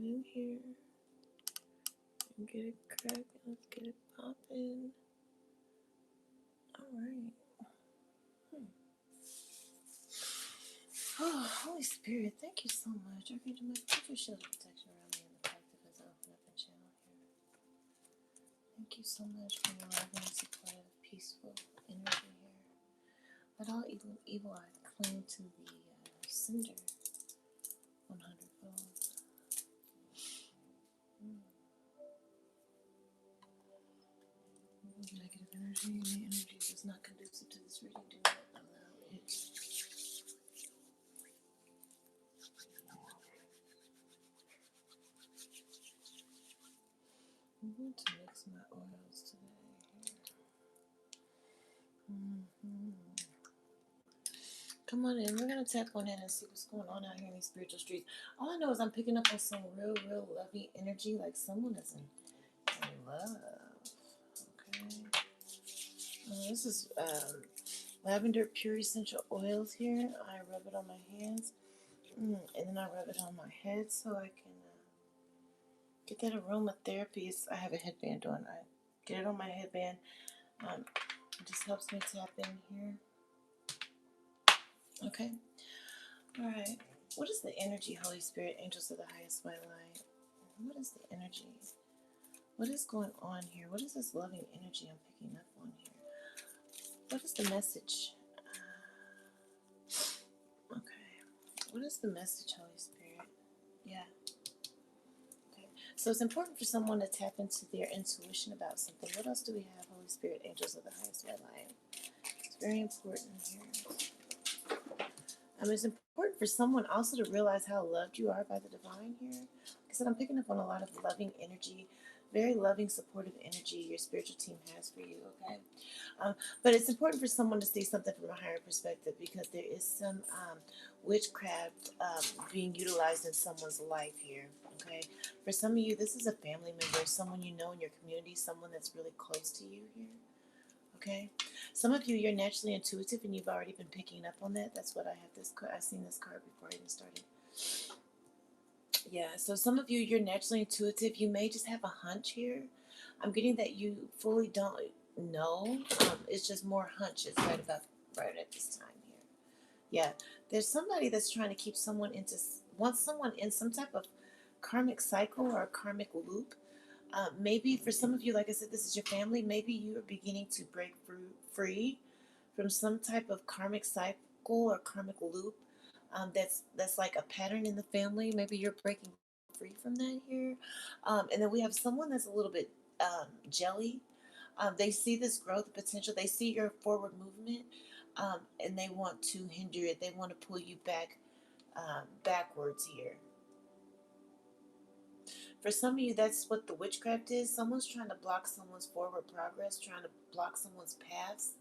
in here and get it cracking. Let's get it popping. All right. Oh, Holy Spirit, thank you so much. Archangel Michael, put your shield of protection around me and the collective as I open up and channel here. Thank you so much for your loving, supportive, peaceful energy here. Let all evil eye cling to the cinder 100-fold. Negative energy, any energy that's not conducive to this reading, do not allow it. I'm going to mix my oils today. Come on in. We're going to tap on in and see what's going on out here in these spiritual streets. All I know is I'm picking up on some real loving energy, like someone is in love. Okay. This is lavender pure essential oils here. I rub it on my hands. And then I rub it on my head so I can get that aromatherapy. I have a headband on. I get it on my headband. It just helps me tap in here. Okay. All right. What is the energy, Holy Spirit, angels of the highest white light? What is the energy? What is going on here? What is this loving energy I'm picking up on here? What is the message? Okay. What is the message, Holy Spirit? Yeah. Okay. So it's important for someone to tap into their intuition about something. What else do we have, Holy Spirit, angels of the highest white light? It's very important here. It's important for someone also to realize how loved you are by the divine here. Like I said, I'm picking up on a lot of loving energy, very loving, supportive energy your spiritual team has for you, okay? But it's important for someone to see something from a higher perspective because there is some witchcraft being utilized in someone's life here, okay? For some of you, this is a family member, someone you know in your community, someone that's really close to you here. Okay, some of you, you're naturally intuitive and you've already been picking up on that. That's what I have this card. I've seen this card before I even started. Yeah, so some of you, you're naturally intuitive. You may just have a hunch here. I'm getting that you fully don't know. It's just more hunches right at this time here. Yeah, there's somebody that's trying to keep someone wants someone in some type of karmic cycle or a karmic loop. Maybe for some of you, like I said, this is your family. Maybe you are beginning to break free from some type of karmic cycle or karmic loop. That's like a pattern in the family. Maybe you're breaking free from that here. And then we have someone that's a little bit jelly. They see this growth potential. They see your forward movement, and they want to hinder it. They want to pull you backwards here. For some of you, that's what the witchcraft is. Someone's trying to block someone's forward progress, trying to block someone's paths,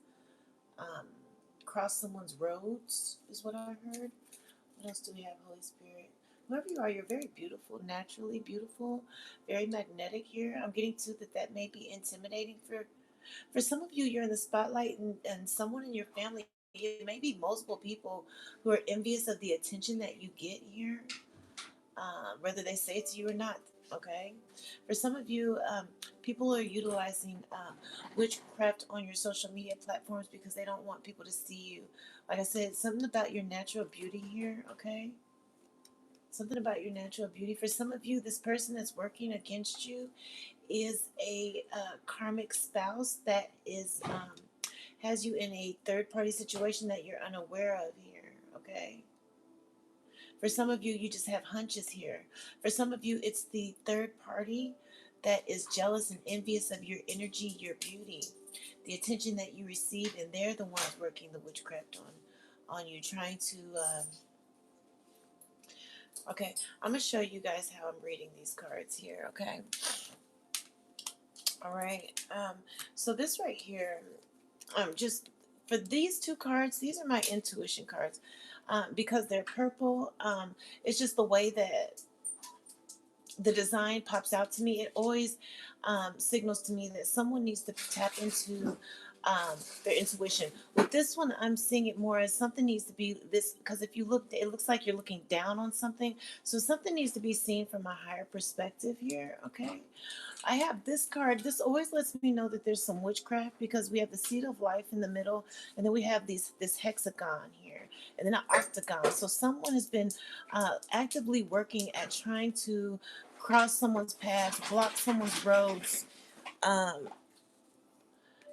cross someone's roads, is what I heard. What else do we have, Holy Spirit? Whoever you are, you're very beautiful, naturally beautiful, very magnetic here. I'm getting to that may be intimidating for some of you. You're in the spotlight, and someone in your family, it may be multiple people who are envious of the attention that you get here, whether they say it to you or not. Okay, for some of you, people are utilizing witchcraft on your social media platforms because they don't want people to see you. Like I said, something about your natural beauty here. Okay, something about your natural beauty. For some of you, this person that's working against you is a karmic spouse that is has you in a third-party situation that you're unaware of here. Okay. For some of you, you just have hunches here. For some of you, it's the third party that is jealous and envious of your energy, your beauty, the attention that you receive, and they're the ones working the witchcraft on you, trying to. Okay, I'm gonna show you guys how I'm reading these cards here. Okay. All right. So this right here, just for these two cards, these are my intuition cards. Because they're purple, it's just the way that the design pops out to me. It always signals to me that someone needs to tap into their intuition. With this one, I'm seeing it more as something needs to be this, because if you look, it looks like you're looking down on something. So something needs to be seen from a higher perspective here. Okay. I have this card. This always lets me know that there's some witchcraft, because we have the seed of life in the middle, and then we have this hexagon here, and then an octagon. So someone has been actively working at trying to cross someone's path, block someone's roads, um,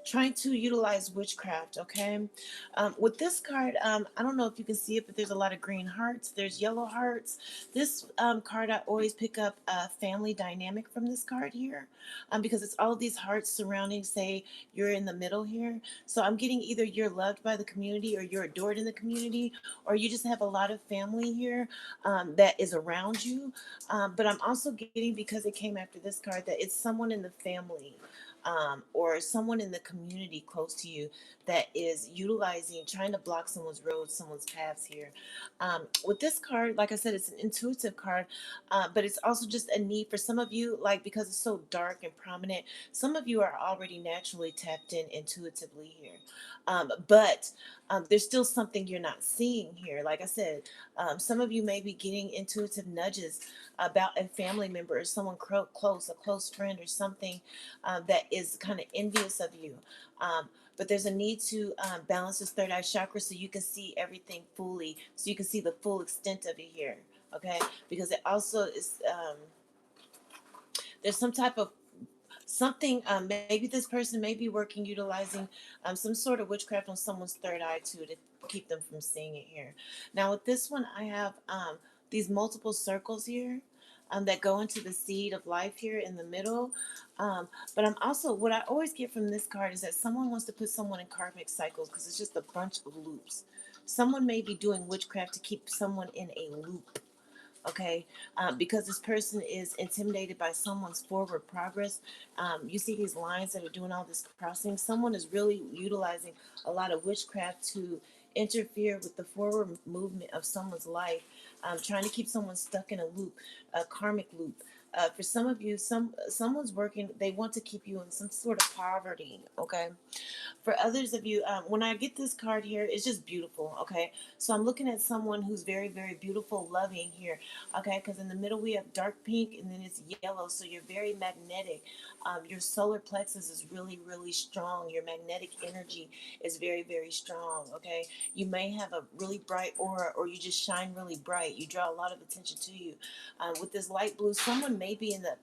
trying to utilize witchcraft. Okay. With this card, I don't know if you can see it, but there's a lot of green hearts, there's yellow hearts. This card, I always pick up a family dynamic from this card here, because it's all these hearts surrounding, say you're in the middle here. So I'm getting either you're loved by the community, or you're adored in the community, or you just have a lot of family here that is around you. But I'm also getting, because it came after this card, that it's someone in the family, or someone in the community close to you that is utilizing, trying to block someone's road, someone's paths here. With this card, like I said, it's an intuitive card, but it's also just a need for some of you, like, because it's so dark and prominent, some of you are already naturally tapped in intuitively here. But there's still something you're not seeing here. Like I said, some of you may be getting intuitive nudges about a family member, or someone close, a close friend, or something that is kind of envious of you. But there's a need to balance this third eye chakra, so you can see everything fully, so you can see the full extent of it here. Okay, because it also is, there's some type of something, maybe this person may be working, utilizing some sort of witchcraft on someone's third eye too, to keep them from seeing it here. Now with this one, I have these multiple circles here, that go into the seed of life here in the middle. But I'm also, what I always get from this card is that someone wants to put someone in karmic cycles, because it's just a bunch of loops. Someone may be doing witchcraft to keep someone in a loop. Okay, because this person is intimidated by someone's forward progress. You see these lines that are doing all this crossing. Someone is really utilizing a lot of witchcraft to interfere with the forward movement of someone's life, trying to keep someone stuck in a loop, a karmic loop. For some of you, someone's working. They want to keep you in some sort of poverty. Okay, for others of you, when I get this card here, it's just beautiful. Okay, so I'm looking at someone who's very, very beautiful, loving here. Okay, because in the middle we have dark pink, and then it's yellow, so you're very magnetic. Your solar plexus is really, really strong. Your magnetic energy is very, very strong. Okay, you may have a really bright aura, or you just shine really bright. You draw a lot of attention to you. With this light blue, someone may be in the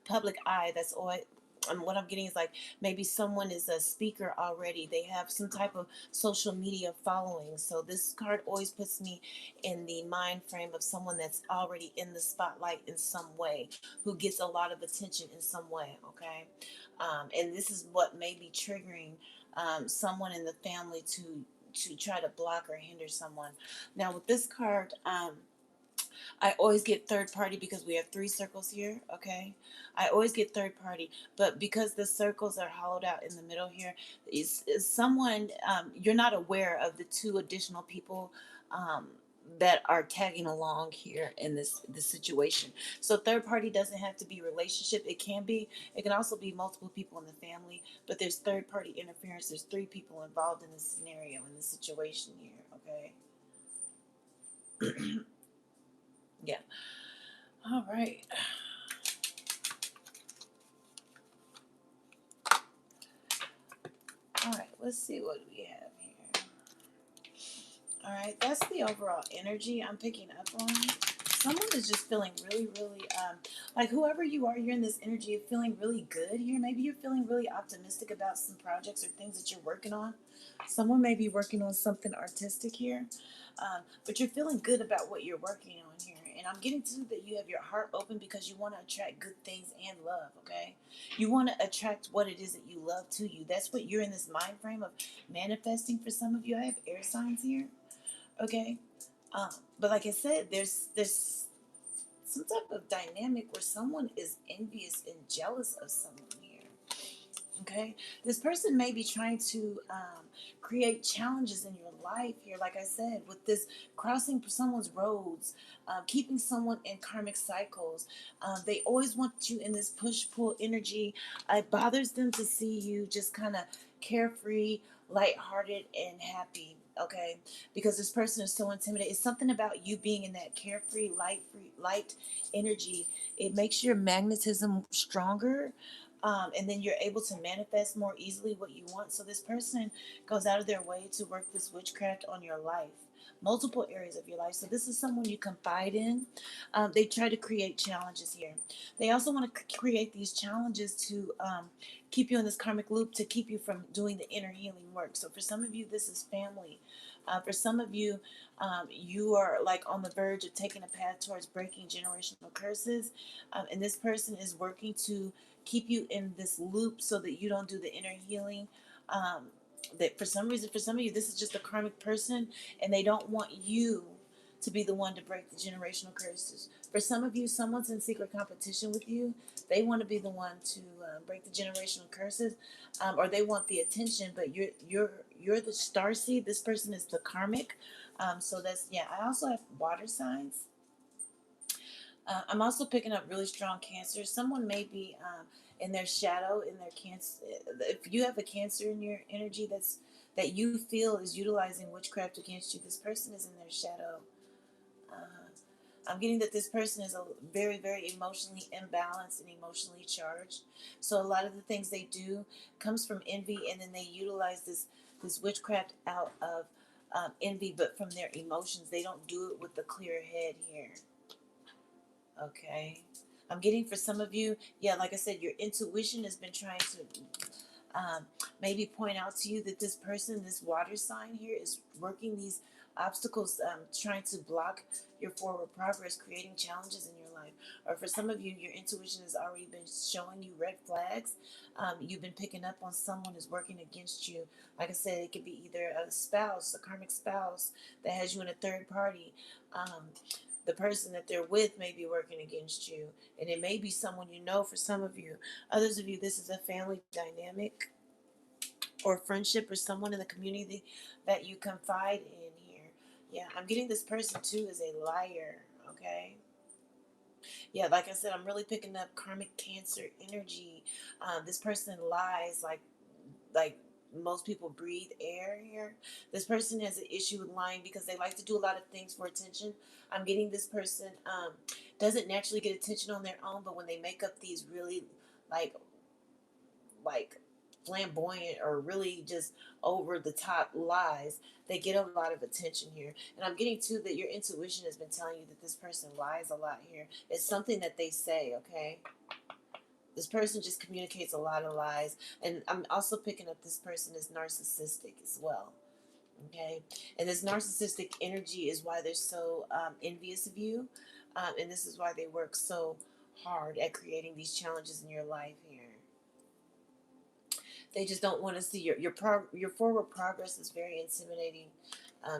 public eye. That's all. What I'm getting is like, maybe someone is a speaker already. They have some type of social media following. So this card always puts me in the mind frame of someone that's already in the spotlight in some way, who gets a lot of attention in some way. Okay, and this is what may be triggering someone in the family to try to block or hinder someone. Now with this card, I always get third party, because we have three circles here. Okay, I always get third party, but because the circles are hollowed out in the middle here, is someone, you're not aware of the two additional people that are tagging along here in this situation. So third party doesn't have to be relationship. It can be. It can also be multiple people in the family. But there's third party interference. There's three people involved in this scenario, in this situation here. Okay. Yeah. All right. All right, let's see what we have here. All right, that's the overall energy I'm picking up on. Someone is just feeling really, really, like whoever you are, you're in this energy of feeling really good here. Maybe you're feeling really optimistic about some projects or things that you're working on. Someone may be working on something artistic here, but you're feeling good about what you're working on here. And I'm getting to that you have your heart open, because you want to attract good things and love. Okay, you want to attract what it is that you love to you. That's what you're in this mind frame of manifesting. For some of you, I have air signs here. Okay, but like I said, there's some type of dynamic where someone is envious and jealous of someone here. Okay, this person may be trying to create challenges in your life here. Like I said, with this crossing someone's roads, keeping someone in karmic cycles. They always want you in this push pull energy. It bothers them to see you just kind of carefree, lighthearted, and happy. Okay, because this person is so intimidated. It's something about you being in that carefree, light energy. It makes your magnetism stronger, and then you're able to manifest more easily what you want. So this person goes out of their way to work this witchcraft on your life, multiple areas of your life. So this is someone you confide in. They try to create challenges here. They also want to create these challenges to keep you in this karmic loop, to keep you from doing the inner healing work. So for some of you, this is family. For some of you, you are like on the verge of taking a path towards breaking generational curses, and this person is working to keep you in this loop so that you don't do the inner healing. That for some reason, for some of you, this is just a karmic person, and they don't want you to be the one to break the generational curses. For some of you, someone's in secret competition with you. They want to be the one to break the generational curses, or they want the attention. But you're the star seed. This person is the karmic. So that's, yeah. I also have water signs. I'm also picking up really strong Cancer. Someone may be in their shadow, in their Cancer. If you have a Cancer in your energy that you feel is utilizing witchcraft against you, this person is in their shadow. I'm getting that this person is a very, very emotionally imbalanced and emotionally charged. So a lot of the things they do comes from envy, and then they utilize this witchcraft out of envy, but from their emotions. They don't do it with the clear head here. Okay. I'm getting for some of you, yeah, like I said, your intuition has been trying to maybe point out to you that this person, this water sign here, is working these obstacles, trying to block your forward progress, creating challenges in your life. Or for some of you, your intuition has already been showing you red flags. You've been picking up on someone who's working against you. Like I said, it could be either a spouse, a karmic spouse that has you in a third party. The person that they're with may be working against you, and it may be someone you know. For some of you, others of you, this is a family dynamic or friendship or someone in the community that you confide in here. Yeah, I'm getting this person too is a liar. Okay. Yeah, like I said, I'm really picking up karmic Cancer energy. This person lies like most people breathe air here. This person has an issue with lying because they like to do a lot of things for attention. I'm getting this person doesn't naturally get attention on their own, but when they make up these really like like flamboyant or really just over the top lies, they get a lot of attention here. And I'm getting too that your intuition has been telling you that this person lies a lot here. It's something that they say, okay? This person just communicates a lot of lies. And I'm also picking up this person is narcissistic as well. Okay. And this narcissistic energy is why they're so envious of you. And this is why they work so hard at creating these challenges in your life here. They just don't want to see your forward progress is very intimidating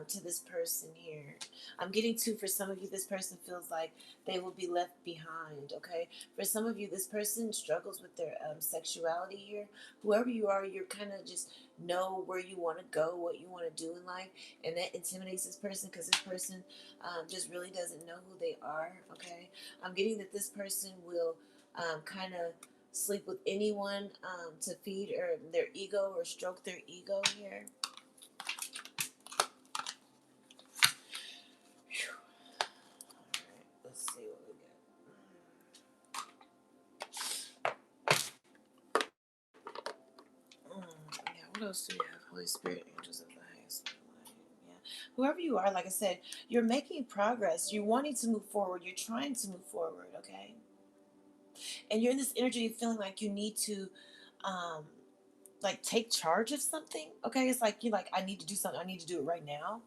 to this person here. I'm getting to, for some of you, this person feels like they will be left behind. Okay, for some of you, this person struggles with their sexuality here. Whoever you are, you're kind of just know where you want to go, what you want to do in life, and that intimidates this person because this person just really doesn't know who they are. Okay, I'm getting that this person will kind of sleep with anyone to feed or their ego or stroke their ego here. Whew. All right, let's see what we got. Yeah, what else do we have? Holy Spirit, angels of the highest. Yeah, whoever you are, like I said, you're making progress. You're wanting to move forward. You're trying to move forward. Okay, and you're in this energy of feeling like you need to um, like take charge of something. Okay, it's like you're like, I need to do something, I need to do it right now.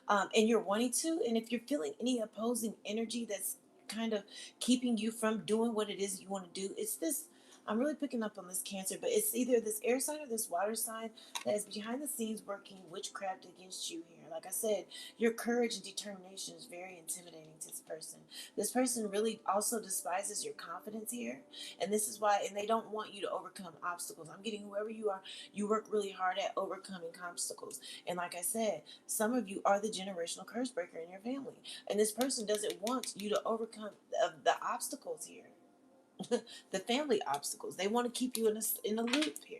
And you're wanting to, and if you're feeling any opposing energy that's kind of keeping you from doing what it is you want to do, it's this. I'm really picking up on this Cancer, but it's either this air sign or this water sign that is behind the scenes working witchcraft against you here. Like I said, your courage and determination is very intimidating to this person. This person really also despises your confidence here, and this is why, and they don't want you to overcome obstacles. I'm getting whoever you are, you work really hard at overcoming obstacles. And like I said, some of you are the generational curse breaker in your family. And this person doesn't want you to overcome the obstacles here, the family obstacles. They want to keep you in a loop here.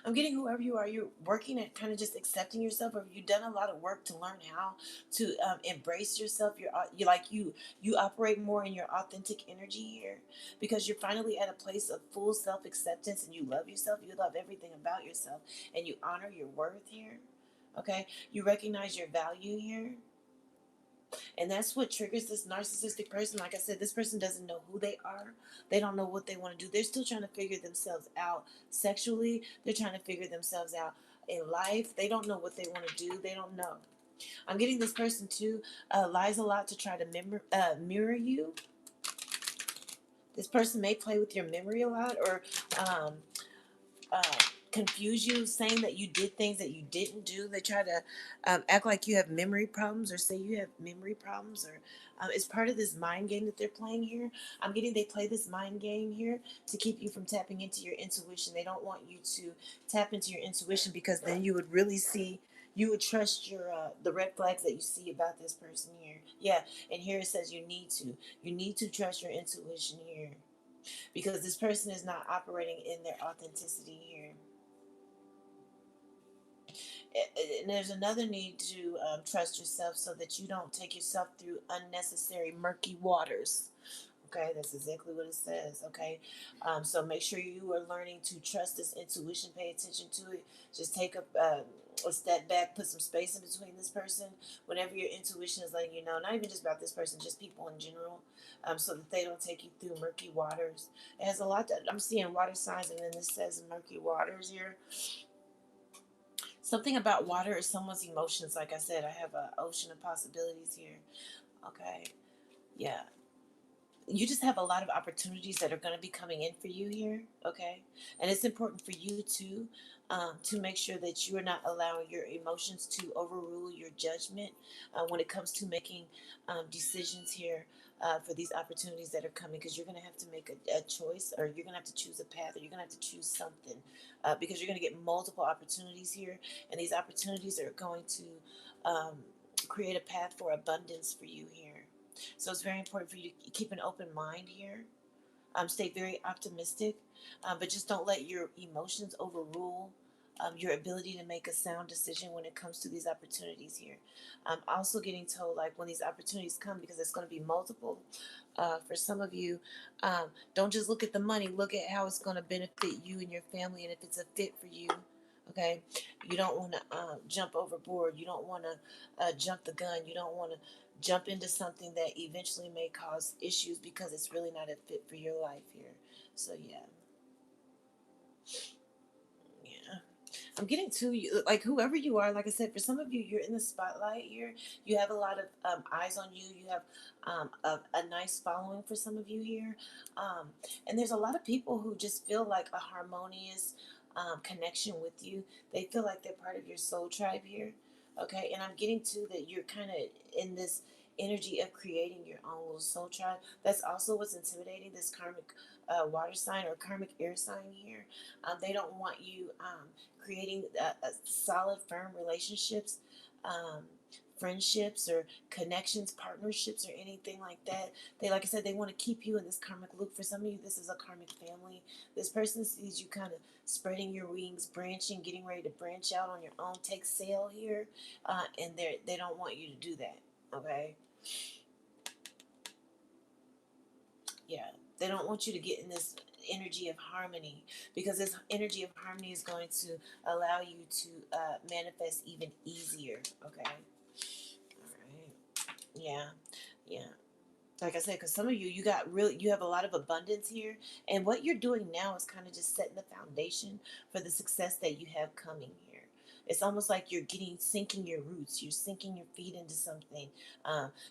I'm getting whoever you are, you're working at kind of just accepting yourself, or you've done a lot of work to learn how to embrace yourself. You like you operate more in your authentic energy here because you're finally at a place of full self acceptance, and you love yourself. You love everything about yourself, and you honor your worth here. Okay, you recognize your value here. And that's what triggers this narcissistic person. Like I said, this person doesn't know who they are. They don't know what they want to do. They're still trying to figure themselves out sexually. They're trying to figure themselves out in life. They don't know what they want to do. They don't know. I'm getting this person too lies a lot to try to mirror you. This person may play with your memory a lot, or um, uh, confuse you, saying that you did things that you didn't do. They try to act like you have memory problems, or say you have memory problems, or it's part of this mind game that they're playing here. I'm getting they play this mind game here to keep you from tapping into your intuition. They don't want you to tap into your intuition, because then you would really see. You would trust your the red flags that you see about this person here. Yeah, and here it says you need to. You need to trust your intuition here, because this person is not operating in their authenticity here. And there's another need to trust yourself so that you don't take yourself through unnecessary murky waters. Okay, that's exactly what it says. Okay, so make sure you are learning to trust this intuition. Pay attention to it. Just take a step back, put some space in between this person. Whenever your intuition is letting you know, not even just about this person, just people in general, so that they don't take you through murky waters. It has a lot that I'm seeing water signs, and then this says murky waters here. Something about water is someone's emotions. Like I said, I have an ocean of possibilities here. Okay, yeah, you just have a lot of opportunities that are going to be coming in for you here. Okay, and it's important for you to make sure that you are not allowing your emotions to overrule your judgment when it comes to making decisions here for these opportunities that are coming, because you're going to have to make a choice, or you're going to have to choose a path, or you're going to have to choose something, because you're going to get multiple opportunities here, and these opportunities are going to create a path for abundance for you here. So it's very important for you to keep an open mind here. Stay very optimistic, but just don't let your emotions overrule your ability to make a sound decision when it comes to these opportunities here. I'm also getting told, like, when these opportunities come, because it's going to be multiple for some of you, don't just look at the money, look at how it's going to benefit you and your family, and if it's a fit for you. Okay, you don't want to jump overboard. You don't want to jump the gun. You don't want to jump into something that eventually may cause issues because it's really not a fit for your life here. So yeah, yeah. I'm getting to you, like whoever you are. Like I said, for some of you, you're in the spotlight here. You have a lot of eyes on you. You have a nice following for some of you here, and there's a lot of people who just feel like a harmonious connection with you. They feel like they're part of your soul tribe here. Okay, and I'm getting to that you're kind of in this energy of creating your own little soul tribe. That's also what's intimidating this karmic water sign or karmic air sign here. They don't want you creating a solid, firm relationships, um, friendships, or connections, partnerships, or anything like that. They, like I said, they want to keep you in this karmic loop. For some of you, this is a karmic family. This person sees you kind of spreading your wings, branching, getting ready to branch out on your own, take sail here, and they don't want you to do that. Okay, yeah, they don't want you to get in this energy of harmony, because this energy of harmony is going to allow you to manifest even easier. Okay, all right, yeah, yeah. Like I said, because some of you, you have a lot of abundance here, and what you're doing now is kind of just setting the foundation for the success that you have coming here. It's almost like you're sinking your roots, you're sinking your feet into something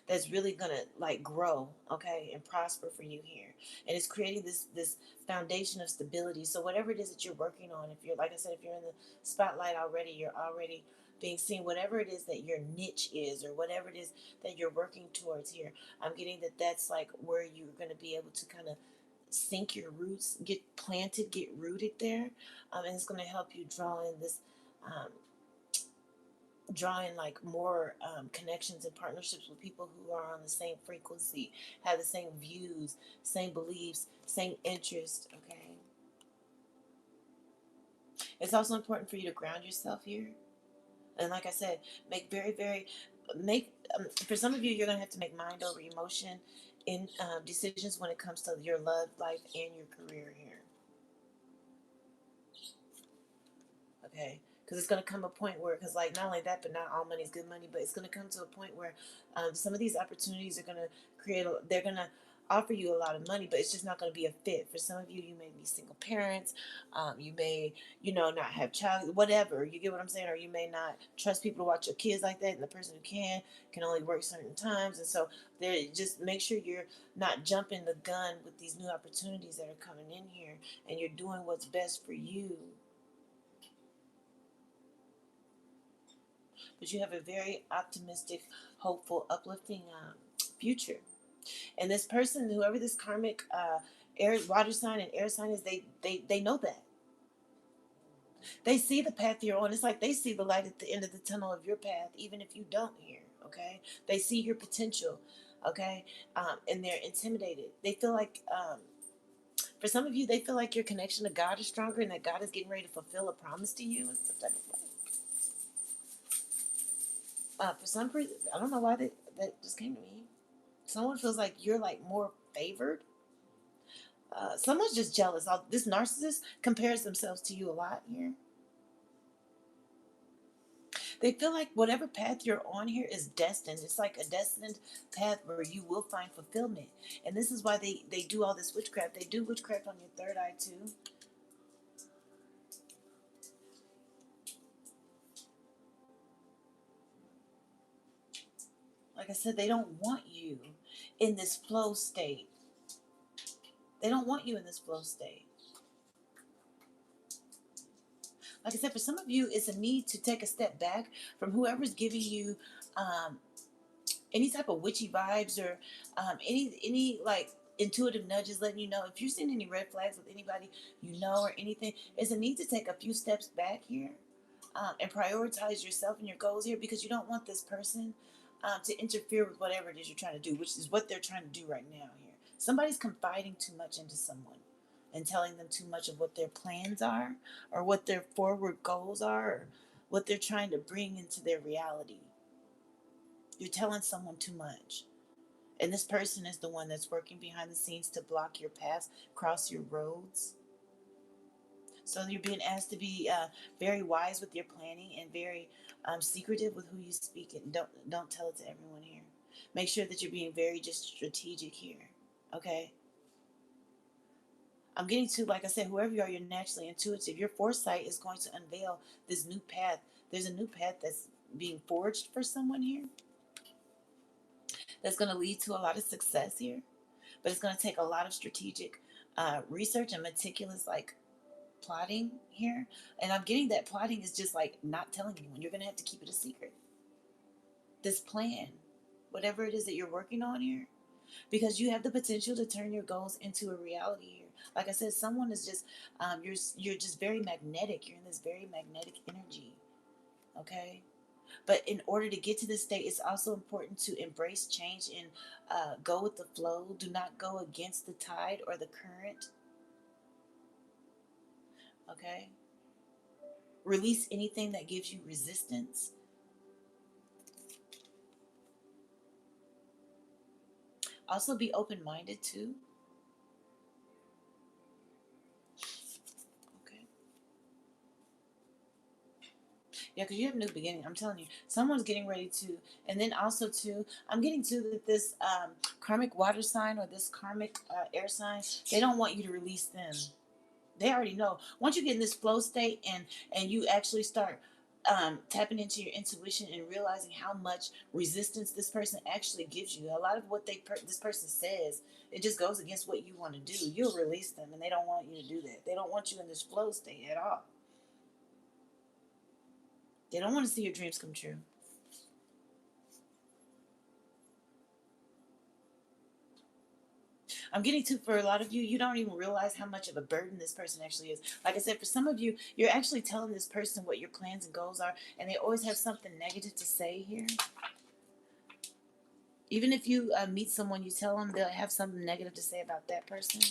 that's really gonna like grow, okay, and prosper for you here, and it's creating this foundation of stability. So whatever it is that you're working on, if you're, like I said, if you're in the spotlight already, you're already being seen. Whatever it is that your niche is, or whatever it is that you're working towards here, I'm getting that that's like where you're going to be able to kind of sink your roots, get planted, get rooted there, and it's going to help you um, draw in like more connections and partnerships with people who are on the same frequency, have the same views, same beliefs, same interest. Okay, It's also important for you to ground yourself here. And like I said, make very, very, make, for some of you, you're going to have to make mind over emotion in decisions when it comes to your love life and your career here. Okay? Because it's going to come a point where, because like not only that, but not all money is good money, but it's going to come to a point where some of these opportunities are going to they're going to offer you a lot of money, but it's just not going to be a fit. For some of you, you may be single parents, you may, not have child, whatever, you get what I'm saying, or you may not trust people to watch your kids like that, and the person who can only work certain times, and so there, just make sure you're not jumping the gun with these new opportunities that are coming in here, and you're doing what's best for you. But you have a very optimistic, hopeful, uplifting future. And this person, whoever this karmic air, water sign, and air sign is, they know that. They see the path you're on. It's like they see the light at the end of the tunnel of your path, even if you don't hear. Okay, they see your potential. Okay, and they're intimidated. They feel like, for some of you, they feel like your connection to God is stronger, and that God is getting ready to fulfill a promise to you. It's some type of way. For some reason, I don't know why that just came to me. Someone feels like you're like more favored. Someone's just jealous. This narcissist compares themselves to you a lot here. They feel like whatever path you're on here is destined. It's like a destined path where you will find fulfillment. And this is why they do all this witchcraft. They do witchcraft on your third eye too. Like I said, they don't want you in this flow state. They don't want you in this flow state. Like I said, for some of you, it's a need to take a step back from whoever's giving you any type of witchy vibes, or any like intuitive nudges letting you know if you're seeing any red flags with anybody or anything. It's a need to take a few steps back here, and prioritize yourself and your goals here, because you don't want this person to interfere with whatever it is you're trying to do, which is what they're trying to do right now here. Somebody's confiding too much into someone and telling them too much of what their plans are, or what their forward goals are, or what they're trying to bring into their reality. You're telling someone too much. And this person is the one that's working behind the scenes to block your paths, cross your roads. So you're being asked to be very wise with your planning, and very secretive with who you speak. And don't tell it to everyone here. Make sure that you're being very just strategic here. Okay. I'm getting to, like I said, whoever you are, you're naturally intuitive. Your foresight is going to unveil this new path. There's a new path that's being forged for someone here, that's going to lead to a lot of success here. But it's going to take a lot of strategic research and meticulous, like, plotting here. And I'm getting that plotting is just like not telling anyone. You're going to have to keep it a secret. This plan, whatever it is that you're working on here, because you have the potential to turn your goals into a reality here. Like I said, someone is just, you're just very magnetic. You're in this very magnetic energy. Okay. But in order to get to this state, it's also important to embrace change and go with the flow. Do not go against the tide or the current. Okay? Release anything that gives you resistance. Also, be open minded too. Okay? Yeah, because you have a new beginning. I'm telling you, someone's getting ready to. And then also, too, I'm getting to that this karmic water sign, or this karmic air sign, they don't want you to release them. They already know. Once you get in this flow state, and you actually start tapping into your intuition and realizing how much resistance this person actually gives you, a lot of what this person says, it just goes against what you want to do. You'll release them, and they don't want you to do that. They don't want you in this flow state at all. They don't want to see your dreams come true. I'm getting to, for a lot of you, you don't even realize how much of a burden this person actually is. Like I said, for some of you, you're actually telling this person what your plans and goals are, and they always have something negative to say here. Even if you meet someone, you tell them, they'll have something negative to say about that person.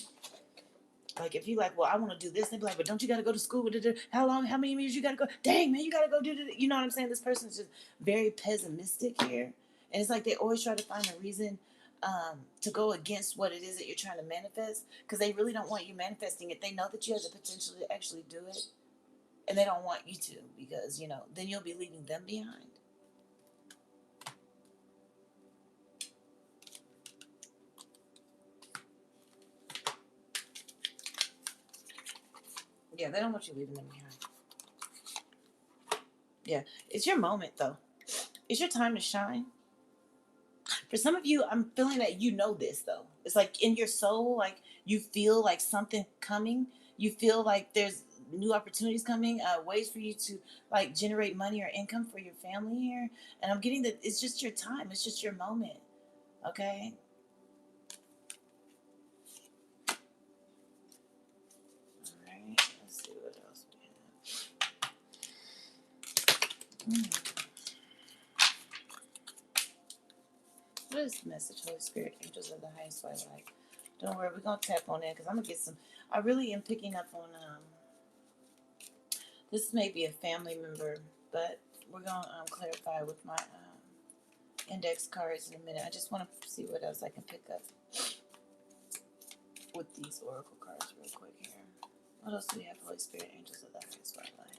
Like if you like, well, I want to do this, they'd be like, but don't you got to go to school? How long? How many years you got to go? Dang, man, you got to go do this. You know what I'm saying? This person's just very pessimistic here, and it's like they always try to find a reason to go against what it is that you're trying to manifest, because they really don't want you manifesting it. They know that you have the potential to actually do it, and they don't want you to, because then you'll be leaving them behind. Yeah, they don't want you leaving them behind. Yeah, it's your moment though. It's your time to shine. For some of you, I'm feeling that this though. It's like in your soul, like you feel like something coming. You feel like there's new opportunities coming, ways for you to like generate money or income for your family here. And I'm getting that it's just your time. It's just your moment. Okay. All right. Let's see what else we have. What is the message, Holy Spirit, angels of the highest twilight? Don't worry, we're gonna tap on that because I'm gonna get some. I really am picking up on this may be a family member, but we're gonna clarify with my index cards in a minute. I just want to see what else I can pick up with these oracle cards real quick here. What else do we have, Holy Spirit, angels of the highest twilight?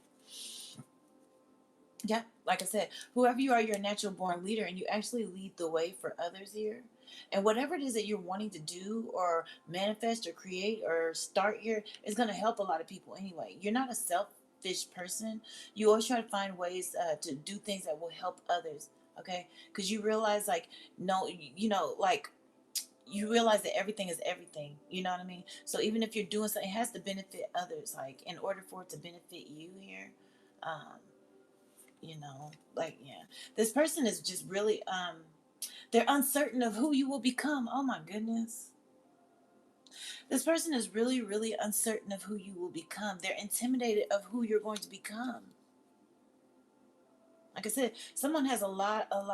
Yeah, like I said, whoever you are, you're a natural born leader, and you actually lead the way for others here. And whatever it is that you're wanting to do or manifest or create or start here is going to help a lot of people anyway. You're not a selfish person. You always try to find ways to do things that will help others. Okay, because you realize, like, no, like you realize that everything is everything. You know what I mean? So even if you're doing something, it has to benefit others. Like in order for it to benefit you here. Um, like, yeah, this person is just really they're uncertain of who you will become. Oh my goodness, this person is really, really uncertain of who you will become. They're intimidated of who you're going to become. Like I said, someone has a lot of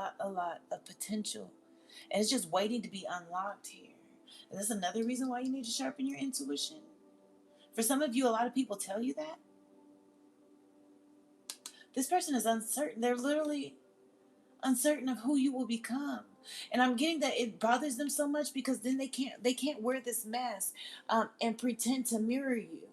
potential, and it's just waiting to be unlocked here. And that's another reason why you need to sharpen your intuition. For some of you, a lot of people tell you that this person is uncertain. They're literally uncertain of who you will become. And I'm getting that it bothers them so much because then they can't wear this mask and pretend to mirror you.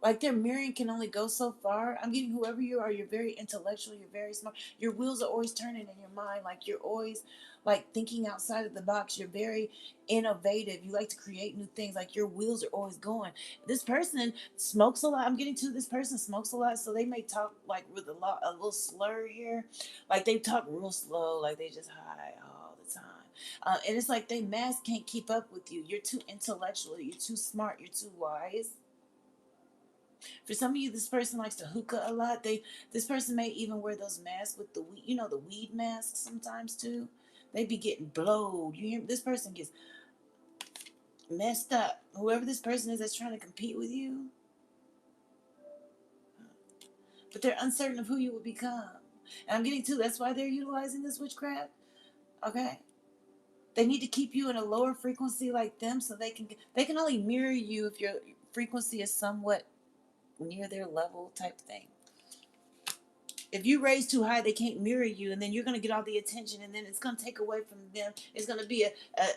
Like their mirroring can only go so far. I'm getting whoever you are, you're very intellectual, you're very smart. Your wheels are always turning in your mind. Like you're always like thinking outside of the box. You're very innovative. You like to create new things. Like your wheels are always going. This person smokes a lot. I'm getting to this person smokes a lot, so they may talk like with a little slur here. Like they talk real slow, like they just high all the time. And it's like they mask can't keep up with you. You're too intellectual. You're too smart. You're too wise. For some of you, this person likes to hookah a lot. This person may even wear those masks with the weed, the weed masks sometimes too. They be getting blowed. You hear? This person gets messed up. Whoever this person is that's trying to compete with you, but they're uncertain of who you will become. And I'm getting to that's why they're utilizing this witchcraft. Okay, they need to keep you in a lower frequency like them, so they can only mirror you if your frequency is somewhat near their level type thing. If you raise too high, they can't mirror you, and then you're going to get all the attention, and then it's going to take away from them. It's going to be a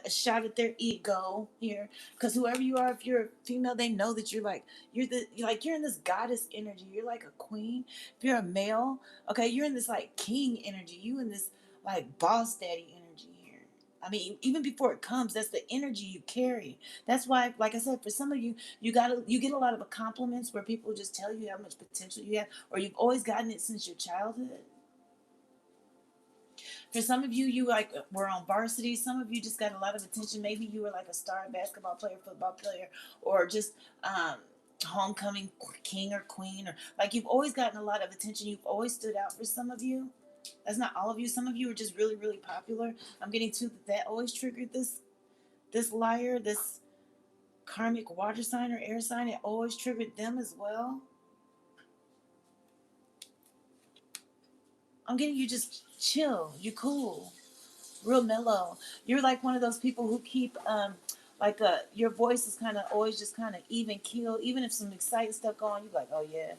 shot at their ego here, because whoever you are, if you're a female, they know that you're in this goddess energy. You're like a queen. If you're a male, okay, you're in this like king energy. You in this like boss daddy energy here. I mean, even before it comes, that's the energy you carry. That's why, like I said, for some of you, you get a lot of compliments where people just tell you how much potential you have, or you've always gotten it since your childhood. For some of you, you like were on varsity. Some of you just got a lot of attention. Maybe you were like a star basketball player, football player, or just homecoming king or queen, or like you've always gotten a lot of attention. You've always stood out. For some of you, that's not all of you. Some of you are just really, really popular. I'm getting to that always triggered this liar, this karmic water sign or air sign. It always triggered them as well. I'm getting you just chill. You cool, real mellow. You're like one of those people who keep like your voice is kind of always just kind of even keel. Even if some exciting stuff going on, you're like, oh yeah,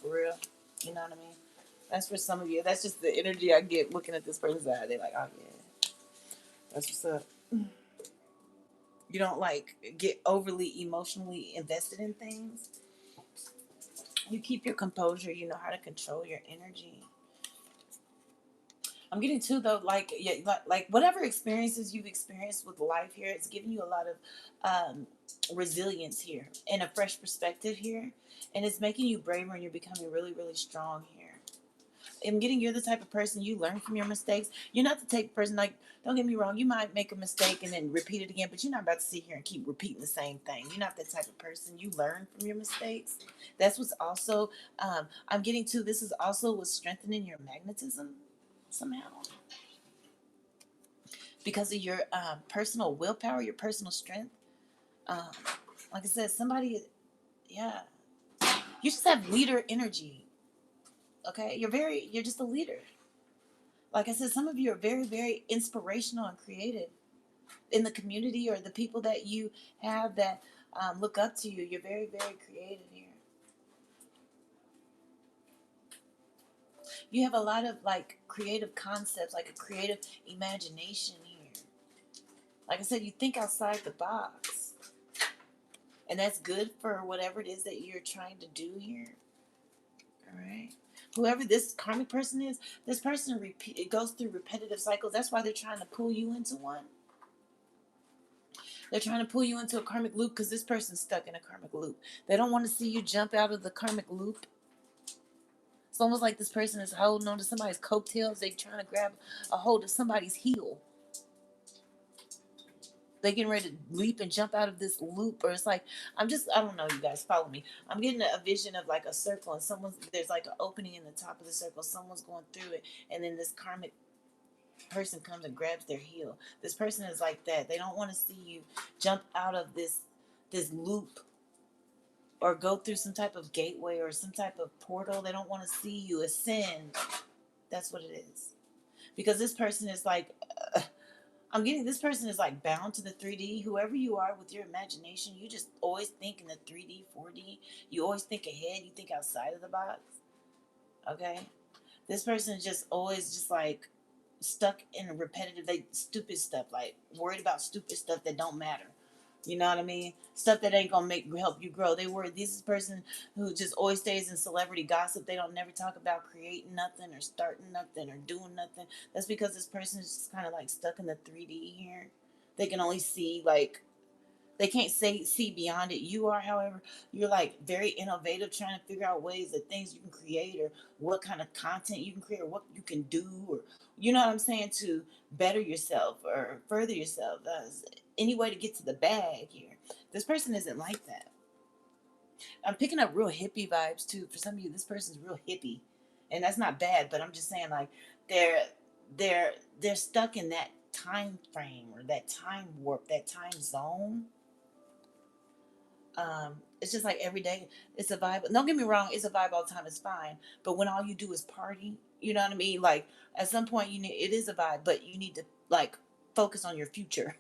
for real. You know what I mean? That's for some of you. That's just the energy I get looking at this person's eye. They're like, oh yeah, that's what's up. You don't like get overly emotionally invested in things. You keep your composure. You know how to control your energy. I'm getting to though, like yeah, like whatever experiences you've experienced with life here, it's giving you a lot of resilience here and a fresh perspective here, and it's making you braver and you're becoming really, really strong here. I'm getting you're the type of person you learn from your mistakes. You're not the type of person like. Don't get me wrong. You might make a mistake and then repeat it again, but you're not about to sit here and keep repeating the same thing. You're not that type of person. You learn from your mistakes. That's what's also. I'm getting to. This is also what's strengthening your magnetism somehow because of your personal willpower, your personal strength. Um, like I said, somebody, yeah, you just have leader energy. Okay, you're just a leader. Like I said, some of you are very, very inspirational and creative in the community or the people that you have that look up to you. You're very, very creative here. You have a lot of like creative concepts, like a creative imagination here. Like I said, you think outside the box. And that's good for whatever it is that you're trying to do here. All right. Whoever this karmic person is, this person it goes through repetitive cycles. That's why they're trying to pull you into one. They're trying to pull you into a karmic loop because this person's stuck in a karmic loop. They don't want to see you jump out of the karmic loop. It's almost like this person is holding on to somebody's coattails. They're trying to grab a hold of somebody's heel. They getting ready to leap and jump out of this loop, or it's like I don't know, you guys follow me. I'm getting a vision of like a circle and there's like an opening in the top of the circle, someone's going through it, and then this karmic person comes and grabs their heel. This person is like that. They don't want to see you jump out of this loop or go through some type of gateway or some type of portal. They don't want to see you ascend. That's what it is. Because this person is like I'm getting this person is like bound to the 3D. Whoever you are with your imagination, you just always think in the 3D, 4D. You always think ahead. You think outside of the box. Okay? This person is just always just like stuck in repetitive, like stupid stuff, like worried about stupid stuff that don't matter. You know what I mean? Stuff that ain't gonna help you grow. They worry. This is a person who just always stays in celebrity gossip. They don't never talk about creating nothing or starting nothing or doing nothing. That's because this person is just kind of like stuck in the 3D here. They can only see like they can't see beyond it. You are, however, you're like very innovative, trying to figure out ways that things you can create or what kind of content you can create or what you can do or you know what I'm saying to better yourself or further yourself. Any way to get to the bag here. This person isn't like that. I'm picking up real hippie vibes too. For some of you, this person's real hippie, and that's not bad. But I'm just saying like they're they're they're stuck in that time frame or that time warp, that time zone. It's just like every day it's a vibe. Don't get me wrong, it's a vibe all the time, it's fine. But when all you do is party, you know what I mean? Like at some point it is a vibe, but you need to like focus on your future.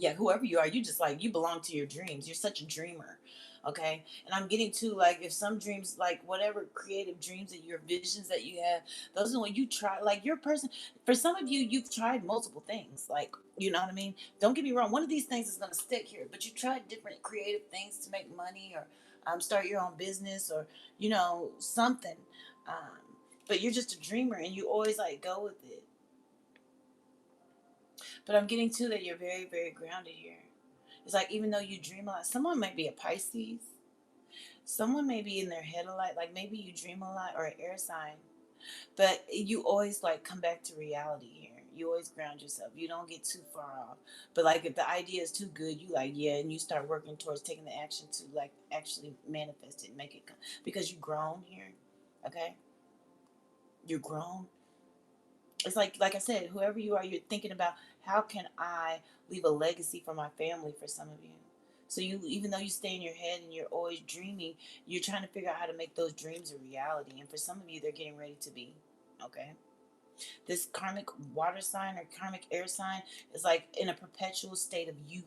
Yeah, whoever you are, you just like you belong to your dreams. You're such a dreamer. Okay. And I'm getting to like if some dreams, like whatever creative dreams that your visions that you have, those are when you try like your person for some of you, you've tried multiple things. Like, you know what I mean? Don't get me wrong, one of these things is gonna stick here, but you tried different creative things to make money or start your own business or, something. Um, but you're just a dreamer and you always like go with it. But I'm getting to that you're very, very grounded here. It's like even though you dream a lot, someone might be a Pisces. Someone may be in their head a lot, like maybe you dream a lot or an air sign. But you always like come back to reality here. You always ground yourself. You don't get too far off. But like if the idea is too good, you like, yeah, and you start working towards taking the action to like actually manifest it, make it come. Because you've grown here. Okay? You're grown. It's like I said, whoever you are, you're thinking about how can I leave a legacy for my family for some of you. So you, even though you stay in your head and you're always dreaming, you're trying to figure out how to make those dreams a reality. And for some of you, they're getting ready to be. Okay. This karmic water sign or karmic air sign is like in a perpetual state of youth,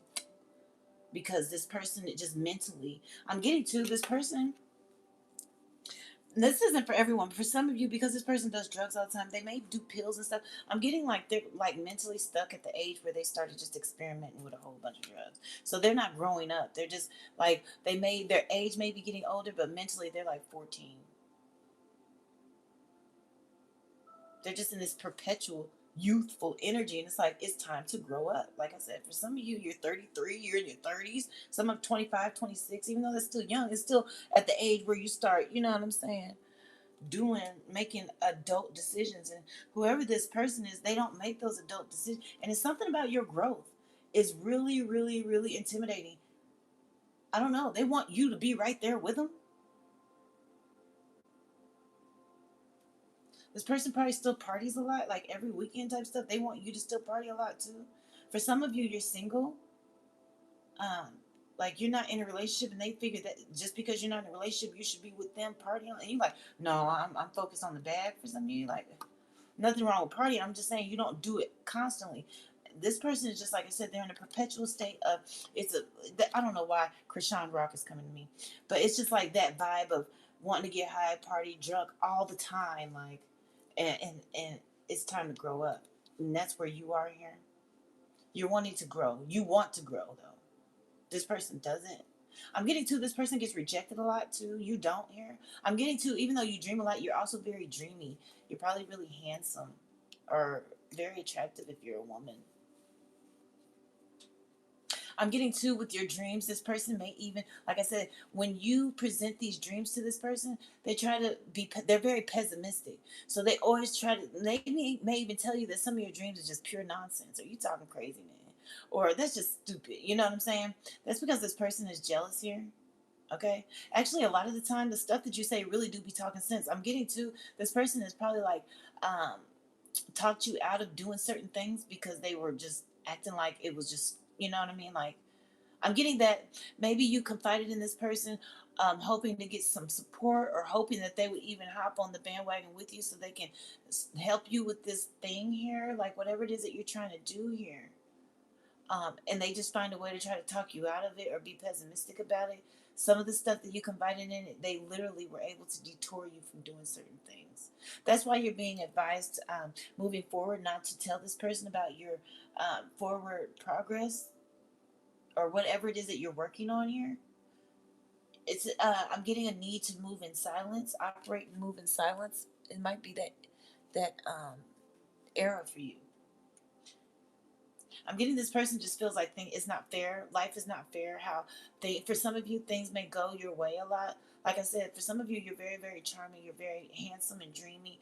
because this person, it just mentally, I'm getting to this person. This isn't for everyone, but for some of you, because this person does drugs all the time, they may do pills and stuff. I'm getting like they're like mentally stuck at the age where they started just experimenting with a whole bunch of drugs. So they're not growing up. They're just like, they may, their age may be getting older, but mentally they're like 14. They're just in this perpetual youthful energy, and it's like it's time to grow up. Like I said, for some of you, you're 33, you're in your 30s, some of 25, 26. Even though that's still young, it's still at the age where you start, you know what I'm saying, doing, making adult decisions. And whoever this person is, they don't make those adult decisions, and it's something about your growth is really, really, really intimidating. I don't know, they want you to be right there with them. This person probably still parties a lot, like every weekend type stuff. They want you to still party a lot too. For some of you, you're single. Um, like you're not in a relationship, and they figure that just because you're not in a relationship, you should be with them partying. And you're like, no, I'm focused on the bag. For some of you, like, nothing wrong with partying. I'm just saying you don't do it constantly. This person is just like I said, they're in a perpetual state of, it's a, I don't know why Krishan Rock is coming to me, but it's just like that vibe of wanting to get high, party, drunk all the time, like, and it's time to grow up, and that's where you are here. You're wanting to grow. You want to grow though. This person doesn't. I'm getting to, this person gets rejected a lot too. You don't here. I'm getting to, even though you dream a lot, you're also very dreamy. You're probably really handsome or very attractive if you're a woman. I'm getting to, with your dreams, this person may even, like I said, when you present these dreams to this person, they try to be, they're very pessimistic. So they always try to, they may even tell you that some of your dreams are just pure nonsense, or you talking crazy, man, or that's just stupid. You know what I'm saying? That's because this person is jealous here. Okay. Actually, a lot of the time, the stuff that you say really do be talking sense. I'm getting to, this person is probably like, um, talked you out of doing certain things because they were just acting like it was just, you know what I mean? Like, I'm getting that maybe you confided in this person, hoping to get some support, or hoping that they would even hop on the bandwagon with you so they can help you with this thing here, like whatever it is that you're trying to do here. And they just find a way to try to talk you out of it or be pessimistic about it. Some of the stuff that you confided in, they literally were able to detour you from doing certain things. That's why you're being advised, moving forward, not to tell this person about your forward progress or whatever it is that you're working on here. It's I'm getting a need to move in silence, operate and move in silence. It might be that era for you. I'm getting, this person just feels like it's not fair. Life is not fair. How they, for some of you, things may go your way a lot. Like I said, for some of you, you're very, very charming. You're very handsome and dreamy.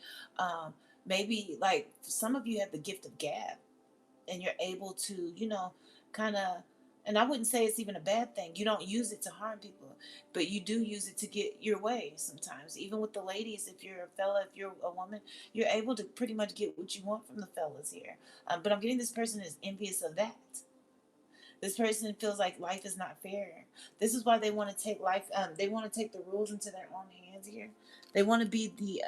Maybe like some of you have the gift of gab, and you're able to, kind of, and I wouldn't say it's even a bad thing. You don't use it to harm people, but you do use it to get your way sometimes. Even with the ladies, if you're a fella, if you're a woman, you're able to pretty much get what you want from the fellas here. But I'm getting, this person is envious of that. This person feels like life is not fair. This is why they want to take life, they want to take the rules into their own hands here. They want to be the,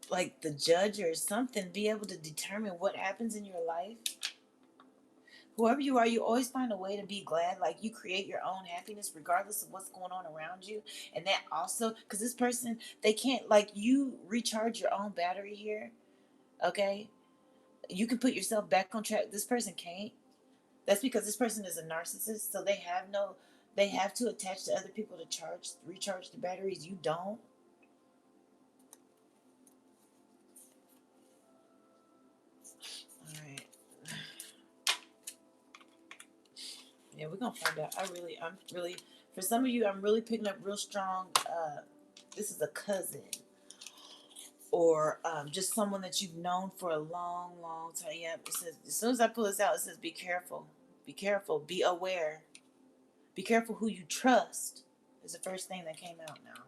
like the judge or something, be able to determine what happens in your life. Whoever you are, you always find a way to be glad. Like you create your own happiness regardless of what's going on around you. And that also, because this person, they can't, like, you recharge your own battery here. Okay. You can put yourself back on track. This person can't. That's because this person is a narcissist. So they have to attach to other people to recharge the batteries. You don't. All right. Yeah, we're gonna find out. I'm really, for some of you, I'm really picking up real strong. This is a cousin, or just someone that you've known for a long, long time. Yeah, it says, as soon as I pull this out, it says, be careful, be careful, be aware, be careful who you trust. Is the first thing that came out now.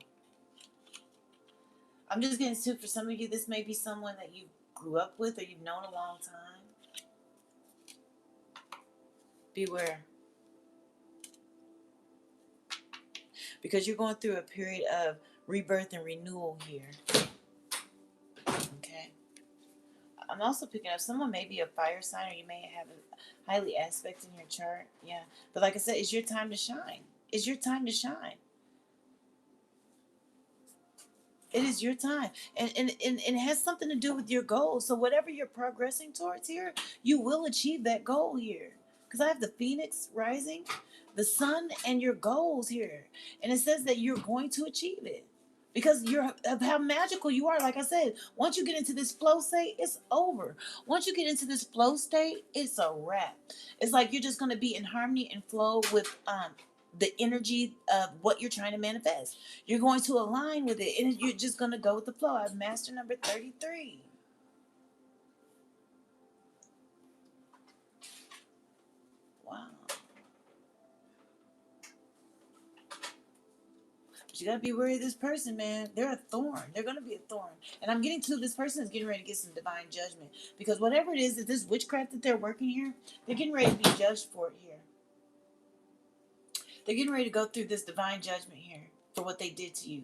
I'm just getting to, for some of you, this may be someone that you grew up with or you've known a long time. Beware. Because you're going through a period of rebirth and renewal here. Okay. I'm also picking up someone may be a fire sign, or you may have a highly aspect in your chart. Yeah. But like I said, it's your time to shine. It's your time to shine. It is your time. And it has something to do with your goals. So whatever you're progressing towards here, you will achieve that goal here. Because I have the Phoenix rising, the sun, and your goals here. And it says that you're going to achieve it. Because you're of how magical you are. Like I said, once you get into this flow state, it's over. Once you get into this flow state, it's a wrap. It's like you're just gonna be in harmony and flow with the energy of what you're trying to manifest. You're going to align with it, and you're just going to go with the flow. I have master number 33. Wow. But you got to be wary of this person, man. They're a thorn. They're going to be a thorn. And I'm getting to this person is getting ready to get some divine judgment. Because whatever it is that this witchcraft that they're working here, they're getting ready to be judged for it here. They're getting ready to go through this divine judgment here for what they did to you.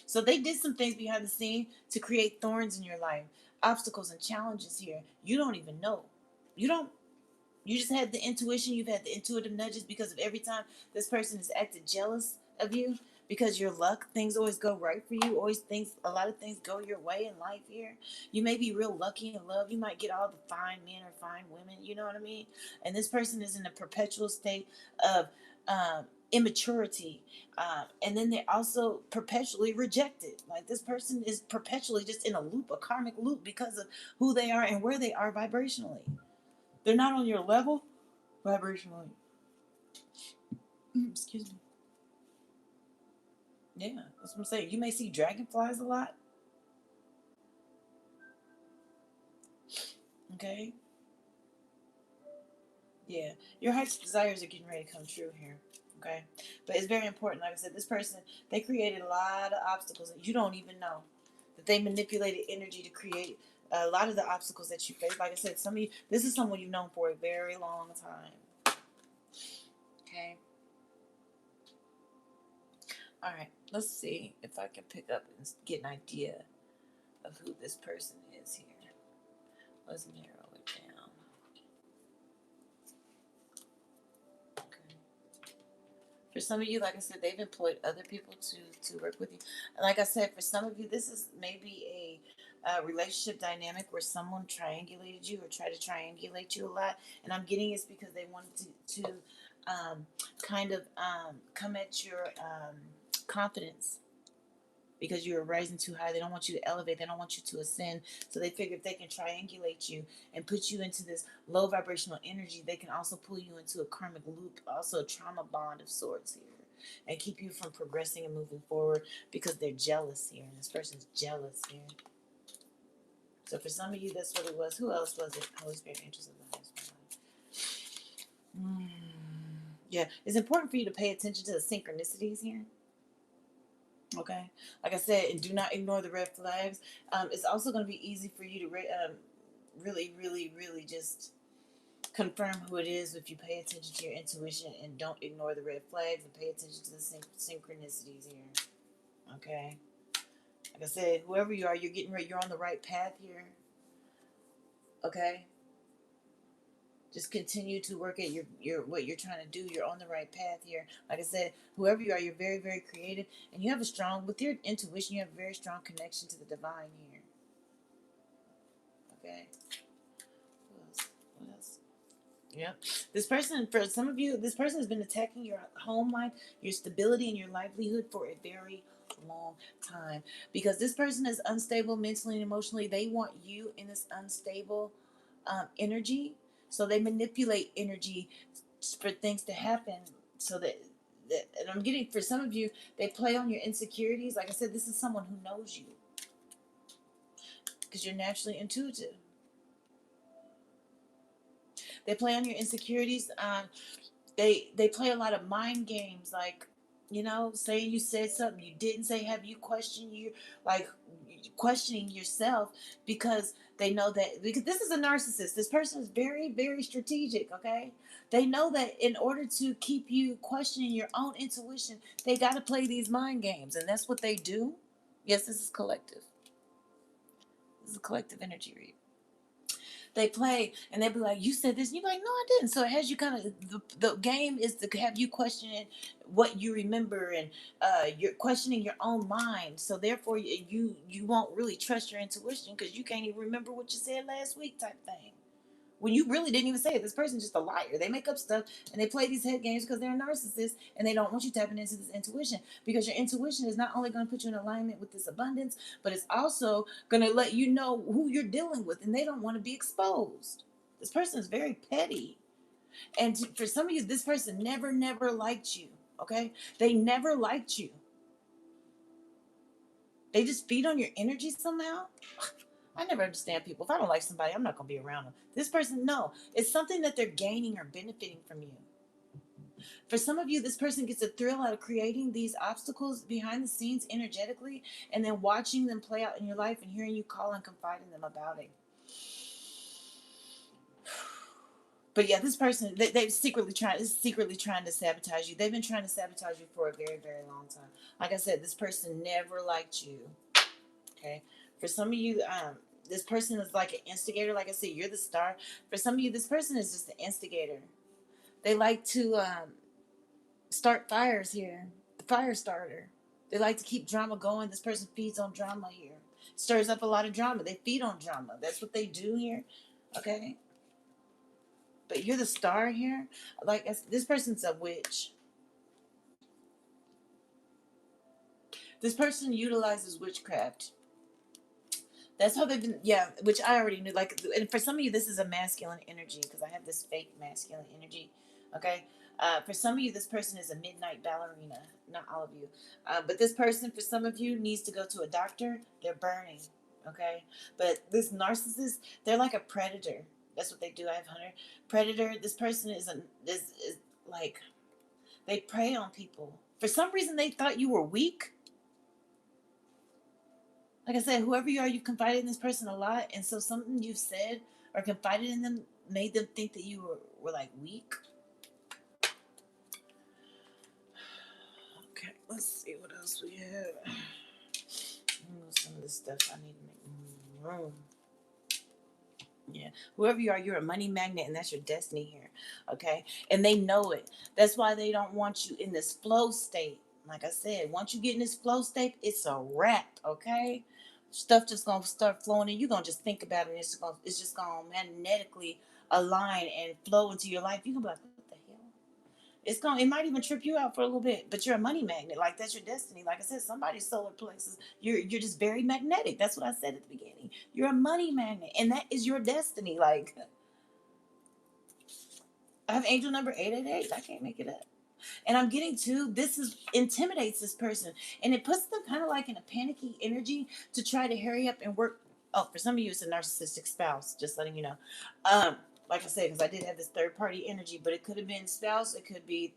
So they did some things behind the scene to create thorns in your life, obstacles and challenges here. You don't even know. You don't. You just had the intuition. You've had the intuitive nudges because of every time this person has acted jealous of you. Because your luck, things always go right for you. Always things, a lot of things go your way in life here. You may be real lucky in love. You might get all the fine men or fine women. You know what I mean? And this person is in a perpetual state of immaturity, and then they're also perpetually rejected. Like this person is perpetually just in a loop, a karmic loop, because of who they are and where they are vibrationally. They're not on your level vibrationally. Excuse me. Yeah, that's what I'm saying. You may see dragonflies a lot. Okay. Yeah, your heart's desires are getting ready to come true here. Okay, but it's very important. Like I said, this person, they created a lot of obstacles that you don't even know, that they manipulated energy to create a lot of the obstacles that you face. Like I said, some of you, this is someone you've known for a very long time. Okay. All right. Let's see if I can pick up and get an idea of who this person is here. Let's narrow it down. Okay. For some of you, like I said, they've employed other people to work with you. And like I said, for some of you, this is maybe a relationship dynamic where someone triangulated you or tried to triangulate you a lot. And I'm getting it's because they wanted to kind of come at your confidence, because you are rising too high. They don't want you to elevate. They don't want you to ascend. So they figure if they can triangulate you and put you into this low vibrational energy, they can also pull you into a karmic loop, also a trauma bond of sorts here, and keep you from progressing and moving forward because they're jealous here. And this person's jealous here. So for some of you, that's what it was. Who else was it? Holy Spirit, angels of the highest. Yeah, it's important for you to pay attention to the synchronicities here. Okay, like I said, and do not ignore the red flags. It's also going to be easy for you to really, really, really just confirm who it is if you pay attention to your intuition and don't ignore the red flags and pay attention to the synchronicities here. Okay, like I said, whoever you are, you're getting ready. You're on the right path here. Okay, just continue to work at your what you're trying to do. You're on the right path here. Like I said, whoever you are, you're very, very creative, and you have a strong, with your intuition, you have a very strong connection to the divine here. Okay. What else? What else? Yep. This person, for some of you, this person has been attacking your home life, your stability, and your livelihood for a very long time. Because this person is unstable mentally and emotionally. They want you in this unstable energy. So they manipulate energy for things to happen so that, and I'm getting, for some of you, they play on your insecurities. Like I said, this is someone who knows you because you're naturally intuitive. They play on your insecurities. They play a lot of mind games, like You know, saying you said something you didn't say, have you questioned you, like questioning yourself, because they know that, because this is a narcissist. This person is very, very strategic, okay? They know that in order to keep you questioning your own intuition, they got to play these mind games, and that's what they do. Yes, this is collective. This is a collective energy read. They play and they'll be like, you said this, and you're like, no, I didn't. So it has you kind of, the game is to have you questioning what you remember, and you're questioning your own mind. So therefore you won't really trust your intuition, because you can't even remember what you said last week, type thing, when you really didn't even say it. This person's just a liar. They make up stuff and they play these head games because they're a narcissist, and they don't want you tapping into this intuition, because your intuition is not only going to put you in alignment with this abundance, but it's also going to let you know who you're dealing with, and they don't want to be exposed. This person is very petty. And for some of you, this person never liked you. Okay? They never liked you. They just feed on your energy somehow. I never understand people. If I don't like somebody, I'm not going to be around them. This person, no. It's something that they're gaining or benefiting from you. For some of you, this person gets a thrill out of creating these obstacles behind the scenes energetically, and then watching them play out in your life and hearing you call and confide in them about it. But yeah, this person, they've secretly trying to sabotage you. They've been trying to sabotage you for a very, very long time. Like I said, this person never liked you. Okay. For some of you, this person is like an instigator. Like I said, you're the star. For some of you, this person is just an instigator. They like to start fires here. The fire starter. They like to keep drama going. This person feeds on drama here. Stirs up a lot of drama. They feed on drama. That's what they do here. Okay. But you're the star here. Like, this person's a witch. This person utilizes witchcraft. That's how they've been, yeah, which I already knew. Like, and for some of you, this is a masculine energy, because I have this fake masculine energy. Okay. For some of you, this person is a midnight ballerina. Not all of you. But this person, for some of you, needs to go to a doctor. They're burning. Okay. But this narcissist, they're like a predator. That's what they do. I have hunter. Predator. This person is like, they prey on people. For some reason, they thought you were weak. Like I said, whoever you are, you've confided in this person a lot, and so something you've said or confided in them made them think that you were like weak. Okay, let's see what else we have. Some of this stuff I need to make room. Yeah, whoever you are, you're a money magnet, and that's your destiny here. Okay, and they know it. That's why they don't want you in this flow state. Like I said, once you get in this flow state, it's a wrap. Okay, stuff just gonna start flowing, and you're gonna just think about it. And it's just gonna magnetically align and flow into your life. You can be like, what the hell? It might even trip you out for a little bit, but you're a money magnet. Like, that's your destiny. Like I said, somebody's solar plexus. You're just very magnetic. That's what I said at the beginning. You're a money magnet, and that is your destiny. Like, I have angel number 888. I can't make it up. And I'm getting to, this is intimidates this person, and it puts them kind of like in a panicky energy to try to hurry up and work. Oh, for some of you, it's a narcissistic spouse. Just letting you know. Like I said, because I did have this third party energy, but it could have been spouse. It could be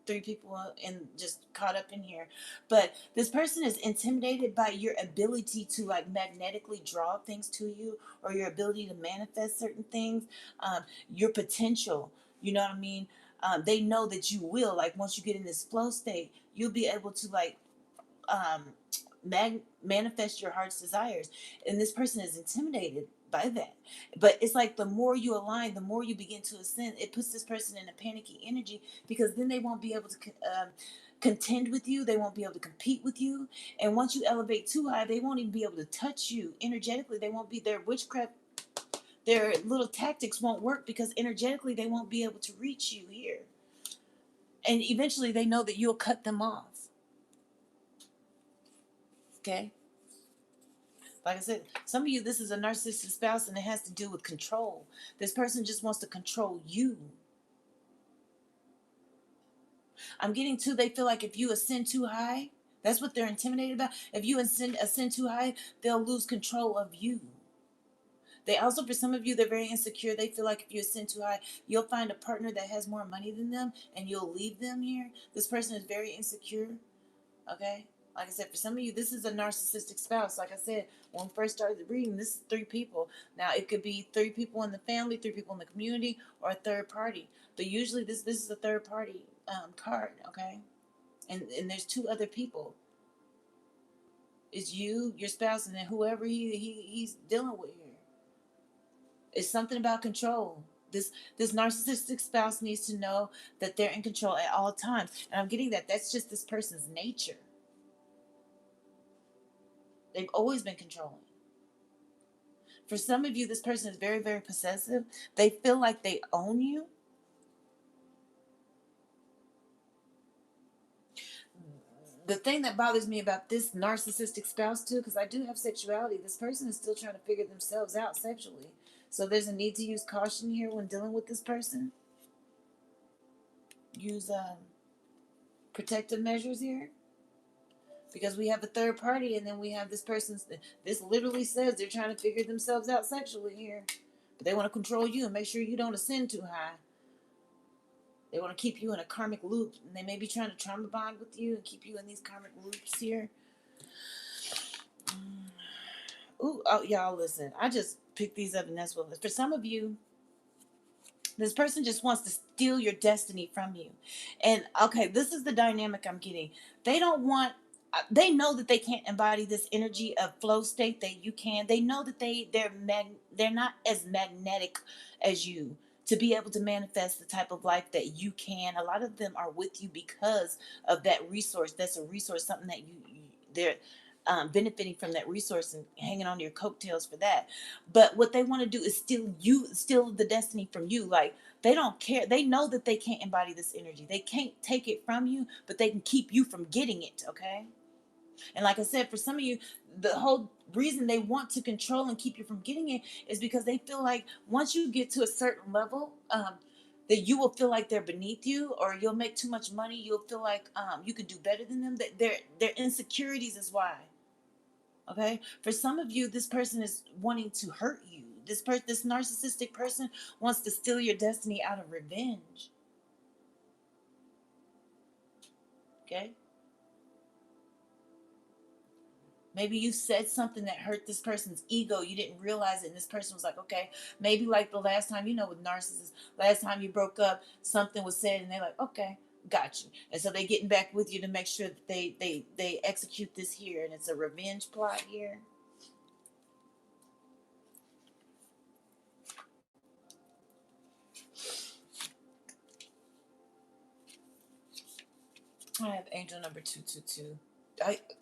three people, and just caught up in here. But this person is intimidated by your ability to like magnetically draw things to you, or your ability to manifest certain things, your potential. You know what I mean? They know that you will, like, once you get in this flow state, you'll be able to like um, manifest your heart's desires. And this person is intimidated by that. But it's like the more you align, the more you begin to ascend. It puts this person in a panicky energy, because then they won't be able to contend with you. They won't be able to compete with you. And once you elevate too high, they won't even be able to touch you energetically. They won't be, their witchcraft, their little tactics won't work, because energetically they won't be able to reach you here. And eventually they know that you'll cut them off. Okay? Like I said, some of you, this is a narcissistic spouse, and it has to do with control. This person just wants to control you. I'm getting to, they feel like if you ascend too high, that's what they're intimidated about. If you ascend too high, they'll lose control of you. They also, for some of you, they're very insecure. They feel like if you ascend too high, you'll find a partner that has more money than them and you'll leave them here. This person is very insecure. Okay? Like I said, for some of you, this is a narcissistic spouse. Like I said, when we first started reading, this is 3 people. Now, it could be 3 people in the family, 3 people in the community, or a third party. But usually this is a third party card, okay? And there's 2 other people. It's you, your spouse, and then whoever he's dealing with here. It's something about control. This narcissistic spouse needs to know that they're in control at all times. And I'm getting that. That's just this person's nature. They've always been controlling. For some of you, this person is very, very possessive. They feel like they own you. The thing that bothers me about this narcissistic spouse too, because I do have sexuality, this person is still trying to figure themselves out sexually. So there's a need to use caution here when dealing with this person. Use protective measures here. Because we have a third party and then we have this person's, this literally says they're trying to figure themselves out sexually here. But they want to control you and make sure you don't ascend too high. They want to keep you in a karmic loop. And they may be trying to trauma bond with you and keep you in these karmic loops here. Ooh, oh, y'all listen. I just picked these up and that's what. For some of you, this person just wants to steal your destiny from you. And okay, this is the dynamic I'm getting. They don't want, they know that they can't embody this energy of flow state that you can. They know that they're not as magnetic as you to be able to manifest the type of life that you can. A lot of them are with you because of that resource. That's a resource, something that they're benefiting from that resource and hanging on to your coattails for that. But what they want to do is steal the destiny from you. Like, they don't care. They know that they can't embody this energy. They can't take it from you, but they can keep you from getting it. Okay. And like I said, for some of you, the whole reason they want to control and keep you from getting it is because they feel like once you get to a certain level, that you will feel like they're beneath you, or you'll make too much money. You'll feel like you could do better than them. That their insecurities is why. Okay, for some of you, this person is wanting to hurt you. This narcissistic person wants to steal your destiny out of revenge. Okay. Maybe you said something that hurt this person's ego. You didn't realize it. And this person was like, okay, maybe like the last time, with narcissists, last time you broke up, something was said and they're like, okay, got you. And so they're getting back with you to make sure that they execute this here. And it's a revenge plot here. I have angel number 222.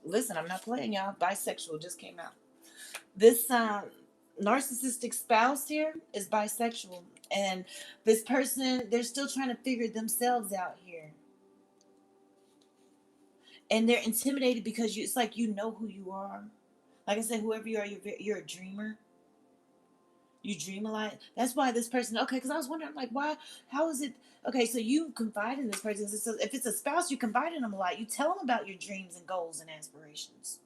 Listen, I'm not playing, y'all. Bisexual just came out. This narcissistic spouse here is bisexual, and this person, they're still trying to figure themselves out here, and they're intimidated because it's like you know who you are. Like I said, whoever you are, you're a dreamer. You dream a lot. That's why this person. Okay, because I was wondering, like, why? How is it? Okay, so you confide in this person. So if it's a spouse, you confide in them a lot. You tell them about your dreams and goals and aspirations.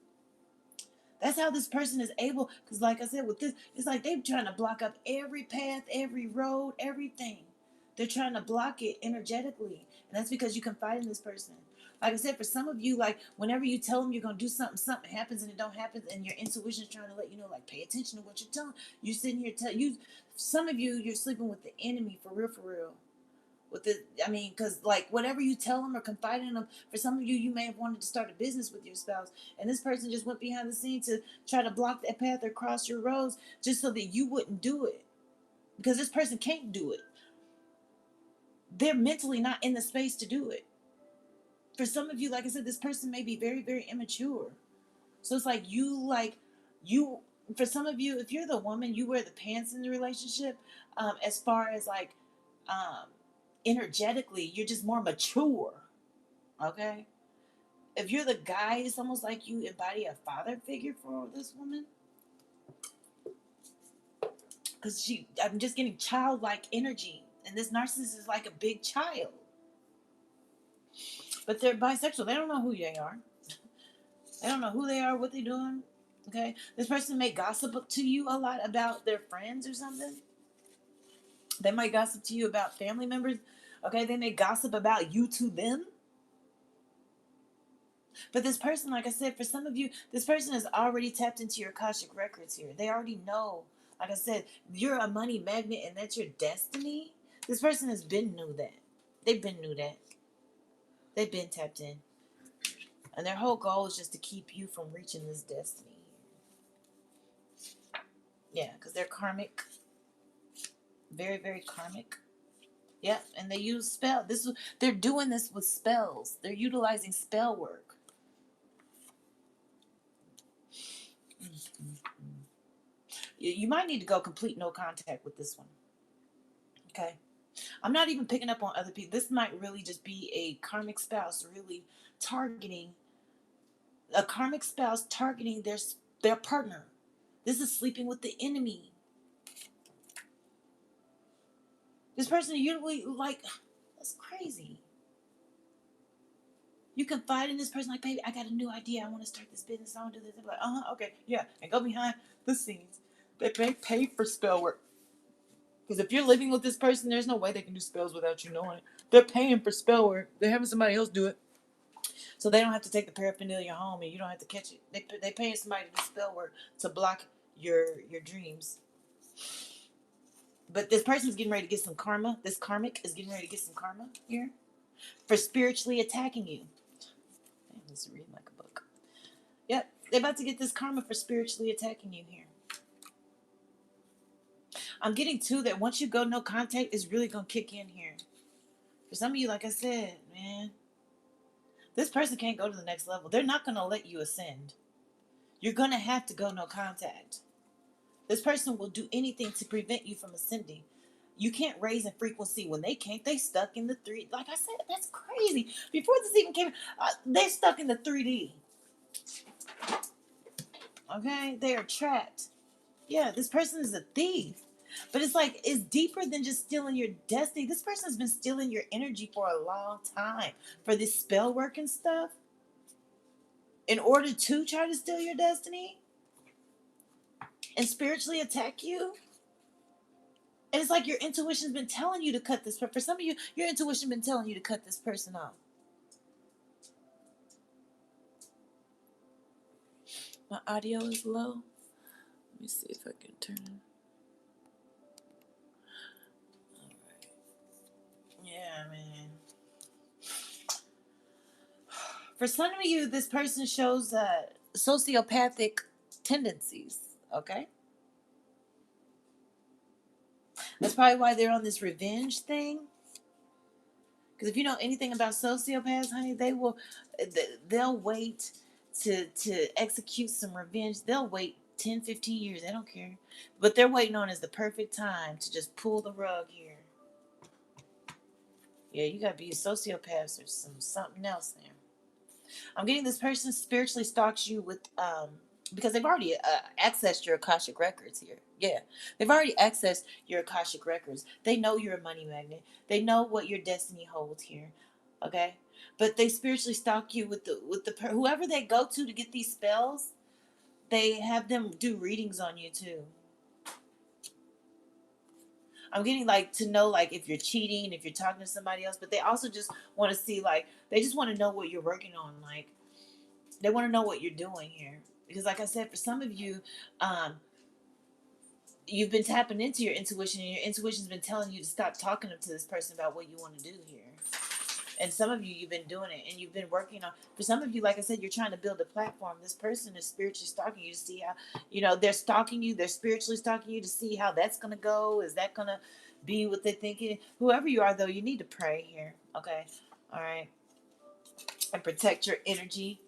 That's how this person is able, because like I said, with this, it's like they're trying to block up every path, every road, everything. They're trying to block it energetically. And that's because you confide in this person. Like I said, for some of you, like whenever you tell them you're going to do something, something happens and it don't happen, and your intuition is trying to let you know, like, pay attention to what you're telling. You're sitting here some of you, you're sleeping with the enemy for real, for real. Because like whatever you tell them or confide in them, for some of you, you may have wanted to start a business with your spouse, and this person just went behind the scene to try to block that path or cross your roads just so that you wouldn't do it, because this person can't do it. They're mentally not in the space to do it. For some of you, like I said, this person may be very, very immature. So it's like you. For some of you, if you're the woman, you wear the pants in the relationship. As far as like, energetically, you're just more mature. Okay. If you're the guy, it's almost like you embody a father figure for this woman. Because I'm just getting childlike energy. And this narcissist is like a big child. But they're bisexual. They don't know who they are. They don't know who they are, what they're doing. Okay? This person may gossip to you a lot about their friends or something. They might gossip to you about family members. Okay? They may gossip about you to them. But this person, like I said, for some of you, this person has already tapped into your Akashic records here. They already know. Like I said, you're a money magnet and that's your destiny. This person has been knew that. They've been knew that. They've been tapped in. And their whole goal is just to keep you from reaching this destiny. Yeah, because they're karmic. Very, very karmic. Yep, and they use spell. They're doing this with spells. They're utilizing spell work. You might need to go complete no contact with this one. Okay. I'm not even picking up on other people. This might really just be a karmic spouse really targeting their partner. This is sleeping with the enemy. This person usually like, that's crazy. You confide in this person like, baby, I got a new idea. I want to start this business. I want to do this. They're like, okay, yeah. And go behind the scenes. They pay for spell work. Because if you're living with this person, there's no way they can do spells without you knowing it. They're paying for spell work. They're having somebody else do it. So they don't have to take the paraphernalia home and you don't have to catch it. They paying somebody to do spell work to block your dreams. But this person's getting ready to get some karma. This karmic is getting ready to get some karma here for spiritually attacking you. Damn, this is reading like a book. Yep, they're about to get this karma for spiritually attacking you here. I'm getting too that once you go no contact, it's really gonna kick in here. For some of you, like I said, man, this person can't go to the next level. They're not gonna let you ascend. You're gonna have to go no contact. This person will do anything to prevent you from ascending. You can't raise in frequency when they can't. They stuck in the 3. Like I said, that's crazy. Before this even came, they're stuck in the 3D. Okay, they are trapped. Yeah, this person is a thief. But it's like, it's deeper than just stealing your destiny. This person's been stealing your energy for a long time for this spell work and stuff. In order to try to steal your destiny and spiritually attack you. And it's like your intuition's been telling you to cut this. For some of you, your intuition's been telling you to cut this person off. My audio is low. Let me see if I can turn it. Yeah, man. For some of you, this person shows sociopathic tendencies. Okay? That's probably why they're on this revenge thing. Because if you know anything about sociopaths, honey, they'll wait to execute some revenge. They'll wait 10, 15 years. They don't care. But they're waiting on is the perfect time to just pull the rug here. Yeah, you got to be a sociopath or something else there. I'm getting this person spiritually stalks you with because they've already accessed your Akashic records here. Yeah, they've already accessed your Akashic records. They know you're a money magnet. They know what your destiny holds here. Okay, but they spiritually stalk you with whoever they go to get these spells. They have them do readings on you too. I'm getting like to know like if you're cheating, if you're talking to somebody else, but they also just want to see like they just want to know what you're working on. Like they want to know what you're doing here because, like I said, for some of you, you've been tapping into your intuition, and your intuition's been telling you to stop talking to this person about what you want to do here. And some of you, you've been doing it, and you've been working on. For some of you, like I said, you're trying to build a platform. This person is spiritually stalking you to see how, they're stalking you. They're spiritually stalking you to see how that's gonna go. Is that gonna be what they're thinking? Whoever you are, though, you need to pray here. Okay, all right, and protect your energy.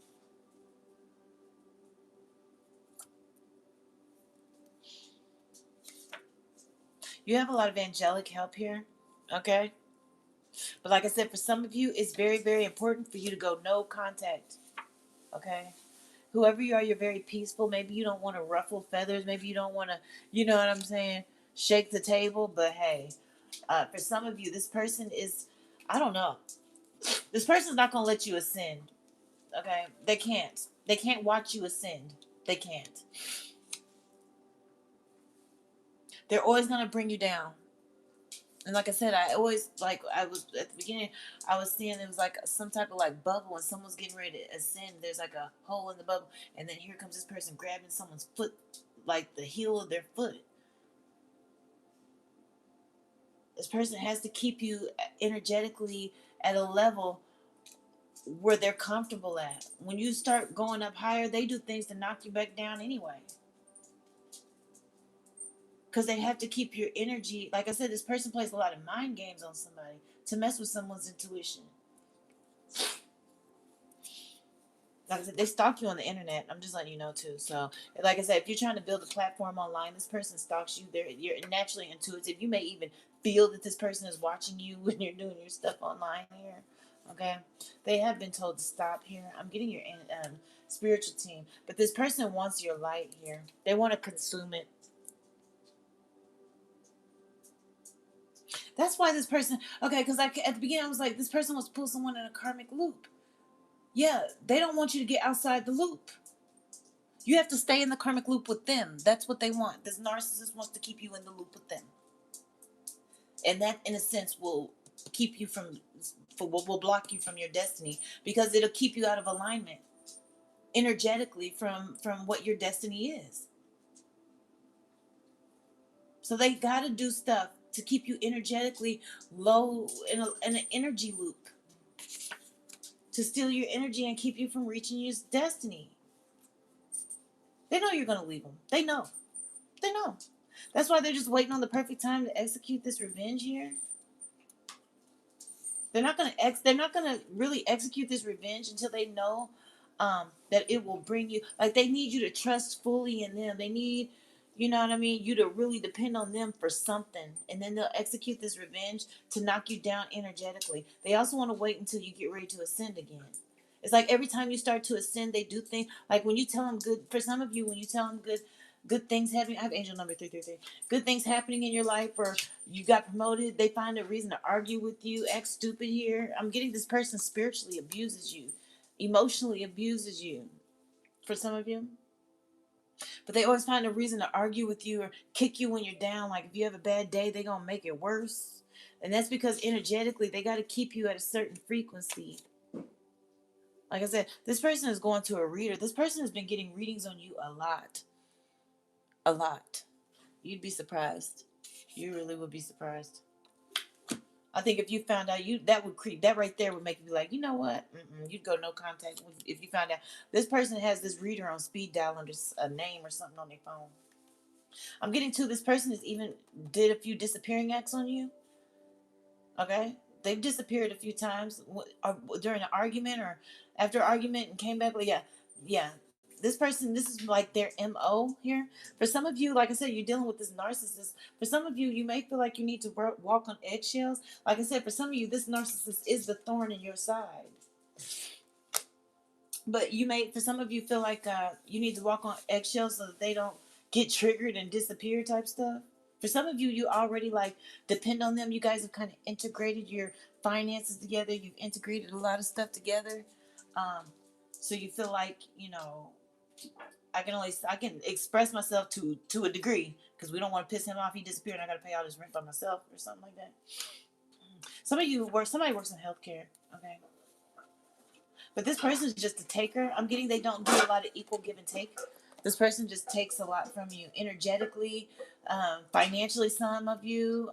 You have a lot of angelic help here. Okay. But like I said, for some of you, it's very, very important for you to go no contact. Okay? Whoever you are, you're very peaceful. Maybe you don't want to ruffle feathers. Maybe you don't want to, you know what I'm saying, shake the table. But hey, for some of you, this person is, I don't know. This person's not going to let you ascend. Okay? They can't. They can't watch you ascend. They can't. They're always going to bring you down. And like I said, I always, like, I was at the beginning, I was seeing it was like some type of like bubble, and someone's getting ready to ascend. There's like a hole in the bubble, and then here comes this person grabbing someone's foot, like the heel of their foot. This person has to keep you energetically at a level where they're comfortable at. When you start going up higher, they do things to knock you back down anyway. Because they have to keep your energy. Like I said, this person plays a lot of mind games on somebody to mess with someone's intuition. Like I said, they stalk you on the internet. I'm just letting you know too. So, like I said, if you're trying to build a platform online, this person stalks you. You're naturally intuitive. You may even feel that this person is watching you when you're doing your stuff online here. Okay, they have been told to stop here. I'm getting your spiritual team, but this person wants your light here. They want to consume it. That's why this person. Okay, because at the beginning I was like, this person wants to pull someone in a karmic loop. Yeah, they don't want you to get outside the loop. You have to stay in the karmic loop with them. That's what they want. This narcissist wants to keep you in the loop with them. And that, in a sense, will keep you will block you from your destiny, because it'll keep you out of alignment energetically from what your destiny is. So they got to do stuff to keep you energetically low in an energy loop, to steal your energy and keep you from reaching your destiny. They know you're going to leave them. They know. They know. That's why they're just waiting on the perfect time to execute this revenge here. They're not gonna really execute this revenge until they know that it will bring you. Like, they need you to trust fully in them. They need, you know what I mean, you to really depend on them for something, and then they'll execute this revenge to knock you down energetically. They also want to wait until you get ready to ascend again. It's like every time you start to ascend, they do things like when you tell them good. For some of you, when you tell them good things happening. I have angel number 333. Good things happening in your life, or you got promoted, they find a reason to argue with you, act stupid here. I'm getting this person spiritually abuses you, emotionally abuses you, for some of you. But they always find a reason to argue with you or kick you when you're down. Like, if you have a bad day, they're going to make it worse. And that's because energetically, they got to keep you at a certain frequency. Like I said, this person is going to a reader. This person has been getting readings on you a lot. A lot. You'd be surprised. You really would be surprised. I think if you found out, that right there would make you be like, you know what? You'd go no contact if you found out this person has this reader on speed dial under a name or something on their phone. I'm getting to this person has even did a few disappearing acts on you. Okay, they've disappeared a few times during an argument or after an argument and came back. But yeah. This person, this is like their MO here. For some of you, like I said, you're dealing with this narcissist. For some of you, you may feel like you need to walk on eggshells. Like I said, for some of you, this narcissist is the thorn in your side. But for some of you, feel like you need to walk on eggshells so that they don't get triggered and disappear type stuff. For some of you, you already like depend on them. You guys have kind of integrated your finances together. You've integrated a lot of stuff together. So you feel like, I can express myself to a degree, because we don't want to piss him off. He disappeared and I got to pay all his rent by myself or something like that. Somebody works in healthcare, okay? But this person is just a taker. I'm getting they don't do a lot of equal give and take. This person just takes a lot from you energetically, financially, some of you.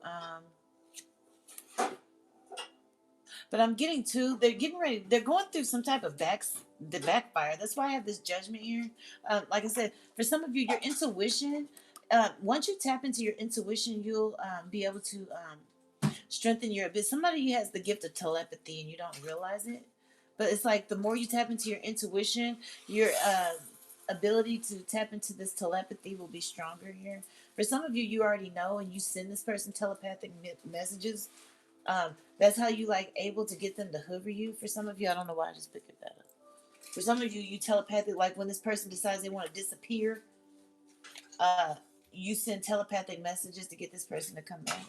But I'm getting they're getting ready. They're going through some type of the backfire. That's why I have this judgment here. Like I said, for some of you, your intuition, once you tap into your intuition, you'll be able to strengthen your ability. Somebody has the gift of telepathy and you don't realize it. But it's like the more you tap into your intuition, your ability to tap into this telepathy will be stronger here. For some of you, you already know and you send this person telepathic messages. That's how you like able to get them to hover you. For some of you, I don't know why I just picked that up. For some of you, you telepathic, like when this person decides they want to disappear, you send telepathic messages to get this person to come back.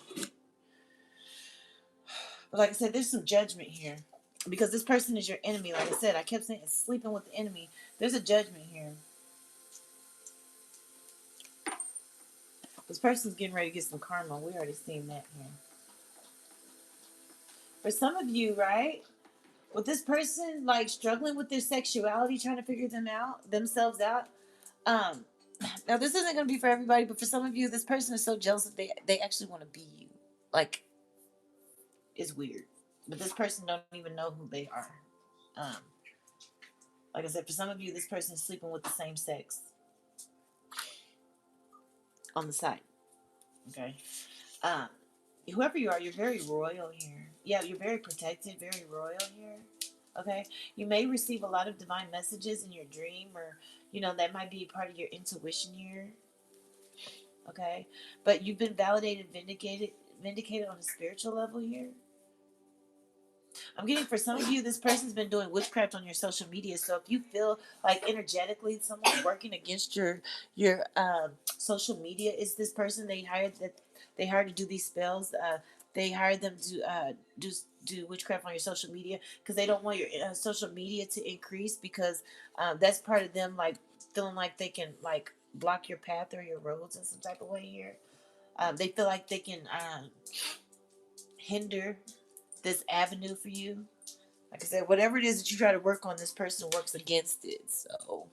But like I said, there's some judgment here. Because this person is your enemy. Like I said, I kept saying sleeping with the enemy. There's a judgment here. This person's getting ready to get some karma. We already seen that here. For some of you, right? With this person like struggling with their sexuality, trying to figure themselves out. Um, Now this isn't gonna be for everybody, but for some of you, this person is so jealous that they actually want to be you. Like, it's weird, but this person don't even know who they are. Um, like I said, for some of you, this person is sleeping with the same sex on the side. Okay. Um, Whoever you are, you're very royal here. Yeah, you're very protected, very royal here. Okay. You may receive a lot of divine messages in your dream, or that might be part of your intuition here. Okay. But you've been validated, vindicated on a spiritual level here. I'm getting, for some of you, this person's been doing witchcraft on your social media. So if you feel like energetically someone's working against your social media, is this person they hired to do these spells. They hired them to do witchcraft on your social media because they don't want your social media to increase, because that's part of them like feeling like they can like block your path or your roads in some type of way here. They feel like they can hinder this avenue for you. Like I said, whatever it is that you try to work on, this person works against it. So,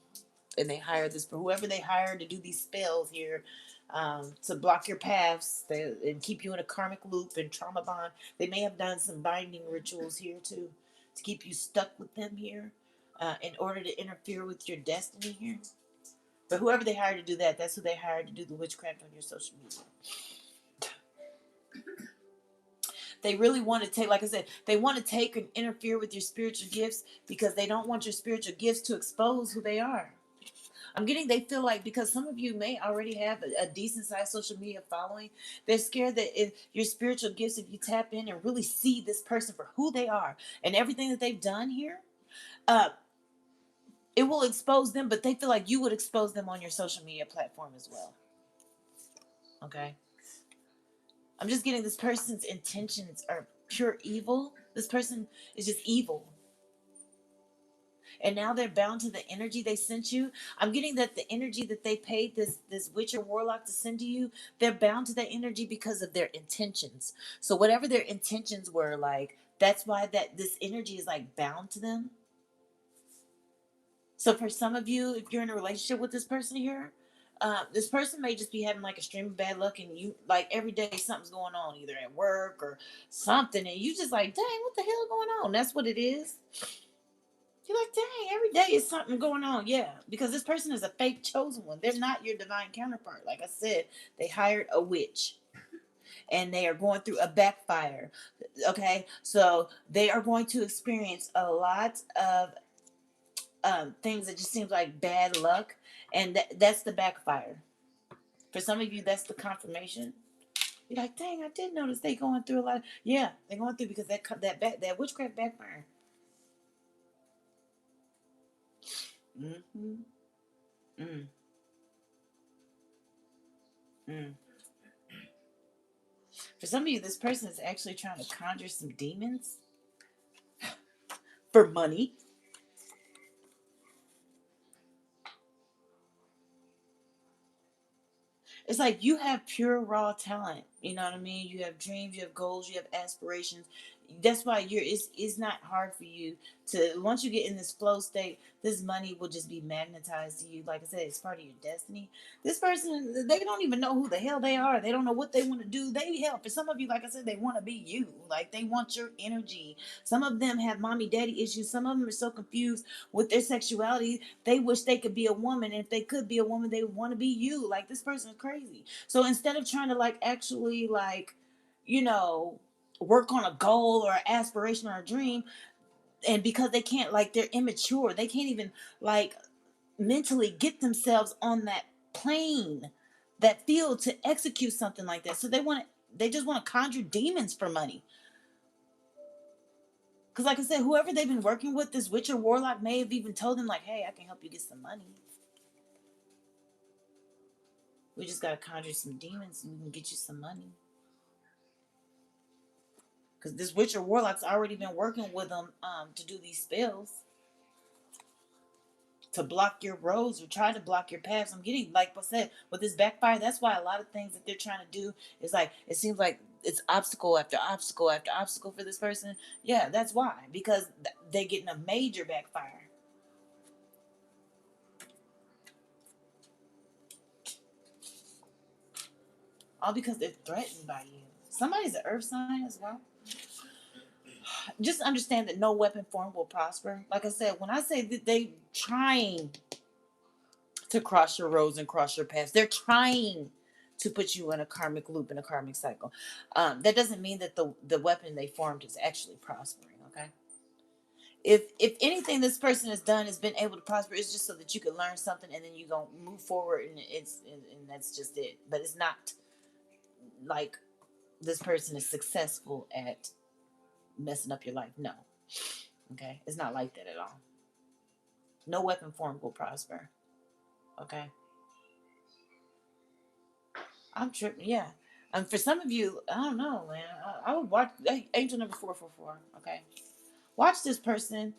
and they hire whoever they hire to do these spells here, to block your paths and keep you in a karmic loop and trauma bond. They may have done some binding rituals here too, to keep you stuck with them here, in order to interfere with your destiny here. But whoever they hire to do that, that's who they hired to do the witchcraft on your social media. They really want to take, like I said, they want to take and interfere with your spiritual gifts because they don't want your spiritual gifts to expose who they are. I'm getting, they feel like, because some of you may already have a decent sized social media following, they're scared that if your spiritual gifts, if you tap in and really see this person for who they are and everything that they've done here, uh, it will expose them, but they feel like you would expose them on your social media platform as well. Okay. I'm just getting, this person's intentions are pure evil. This person is just evil. And now they're bound to the energy they sent you. I'm getting that the energy that they paid this witch or warlock to send to you, they're bound to that energy because of their intentions. So whatever their intentions were, like, that's why that this energy is like bound to them. So for some of you, if you're in a relationship with this person here, this person may just be having like a stream of bad luck, and you like every day something's going on, either at work or something, and you just like, dang, what the hell going on? That's what it is. You're like, dang, every day is something going on. Yeah, because this person is a fake chosen one. They're not your divine counterpart. Like I said, they hired a witch and they are going through a backfire. Okay, so they are going to experience a lot of things that just seems like bad luck, and that's the backfire. For some of you, that's the confirmation. You're like, dang, I did notice they going through a lot. Yeah, they're going through because that witchcraft backfire. Mm-hmm. Mm. Mm. For some of you, this person is actually trying to conjure some demons for money. It's like you have pure raw talent. You know what I mean? You have dreams, you have goals, you have aspirations. That's why it's not hard for you to, once you get in this flow state, this money will just be magnetized to you. Like I said, it's part of your destiny. This person, they don't even know who the hell they are. They don't know what they want to do. They help. For some of you, like I said, they want to be you. Like they want your energy. Some of them have mommy daddy issues. Some of them are so confused with their sexuality, they wish they could be a woman. And if they could be a woman, they would want to be you. Like this person is crazy. So instead of trying to like actually like, you know, work on a goal or an aspiration or a dream, and because they can't, like, they're immature, they can't even like mentally get themselves on that plane, that field to execute something like that. So they just want to conjure demons for money. Because like I said, whoever they've been working with, this witch or warlock, may have even told them like, hey, I can help you get some money. We just gotta conjure some demons and we can get you some money. Because this witch or warlock's already been working with them to do these spells. to block your roads or try to block your paths. I'm getting, like I said, with this backfire, that's why a lot of things that they're trying to do is like, it seems like it's obstacle after obstacle after obstacle for this person. Yeah, that's why. Because they're getting a major backfire. All because they're threatened by you. Somebody's an earth sign as well. Just understand that no weapon formed will prosper. Like I said, when I say that they trying to cross your roads and cross your paths, they're trying to put you in a karmic loop, in a karmic cycle. That doesn't mean that the weapon they formed is actually prospering. Okay. If anything this person has done has been able to prosper, it's just so that you can learn something and then you gonna move forward, and that's just it. But it's not like this person is successful at messing up your life. No. Okay. It's not like that at all. No weapon formed will prosper. Okay. I'm tripping. Yeah. For some of you, I don't know, man. I would watch Angel number 444. Okay. Watch this person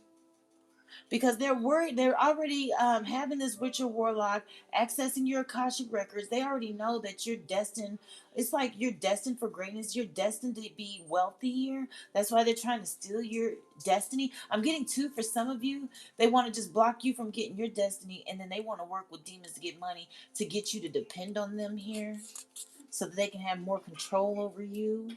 because they're worried. They're already having this witcher warlock accessing your Akashic records. They already know that you're destined. It's like you're destined for greatness. You're destined to be wealthy here. That's why they're trying to steal your destiny. I'm getting two for some of you. They want to just block you from getting your destiny, and then they want to work with demons to get money to get you to depend on them here so that they can have more control over you.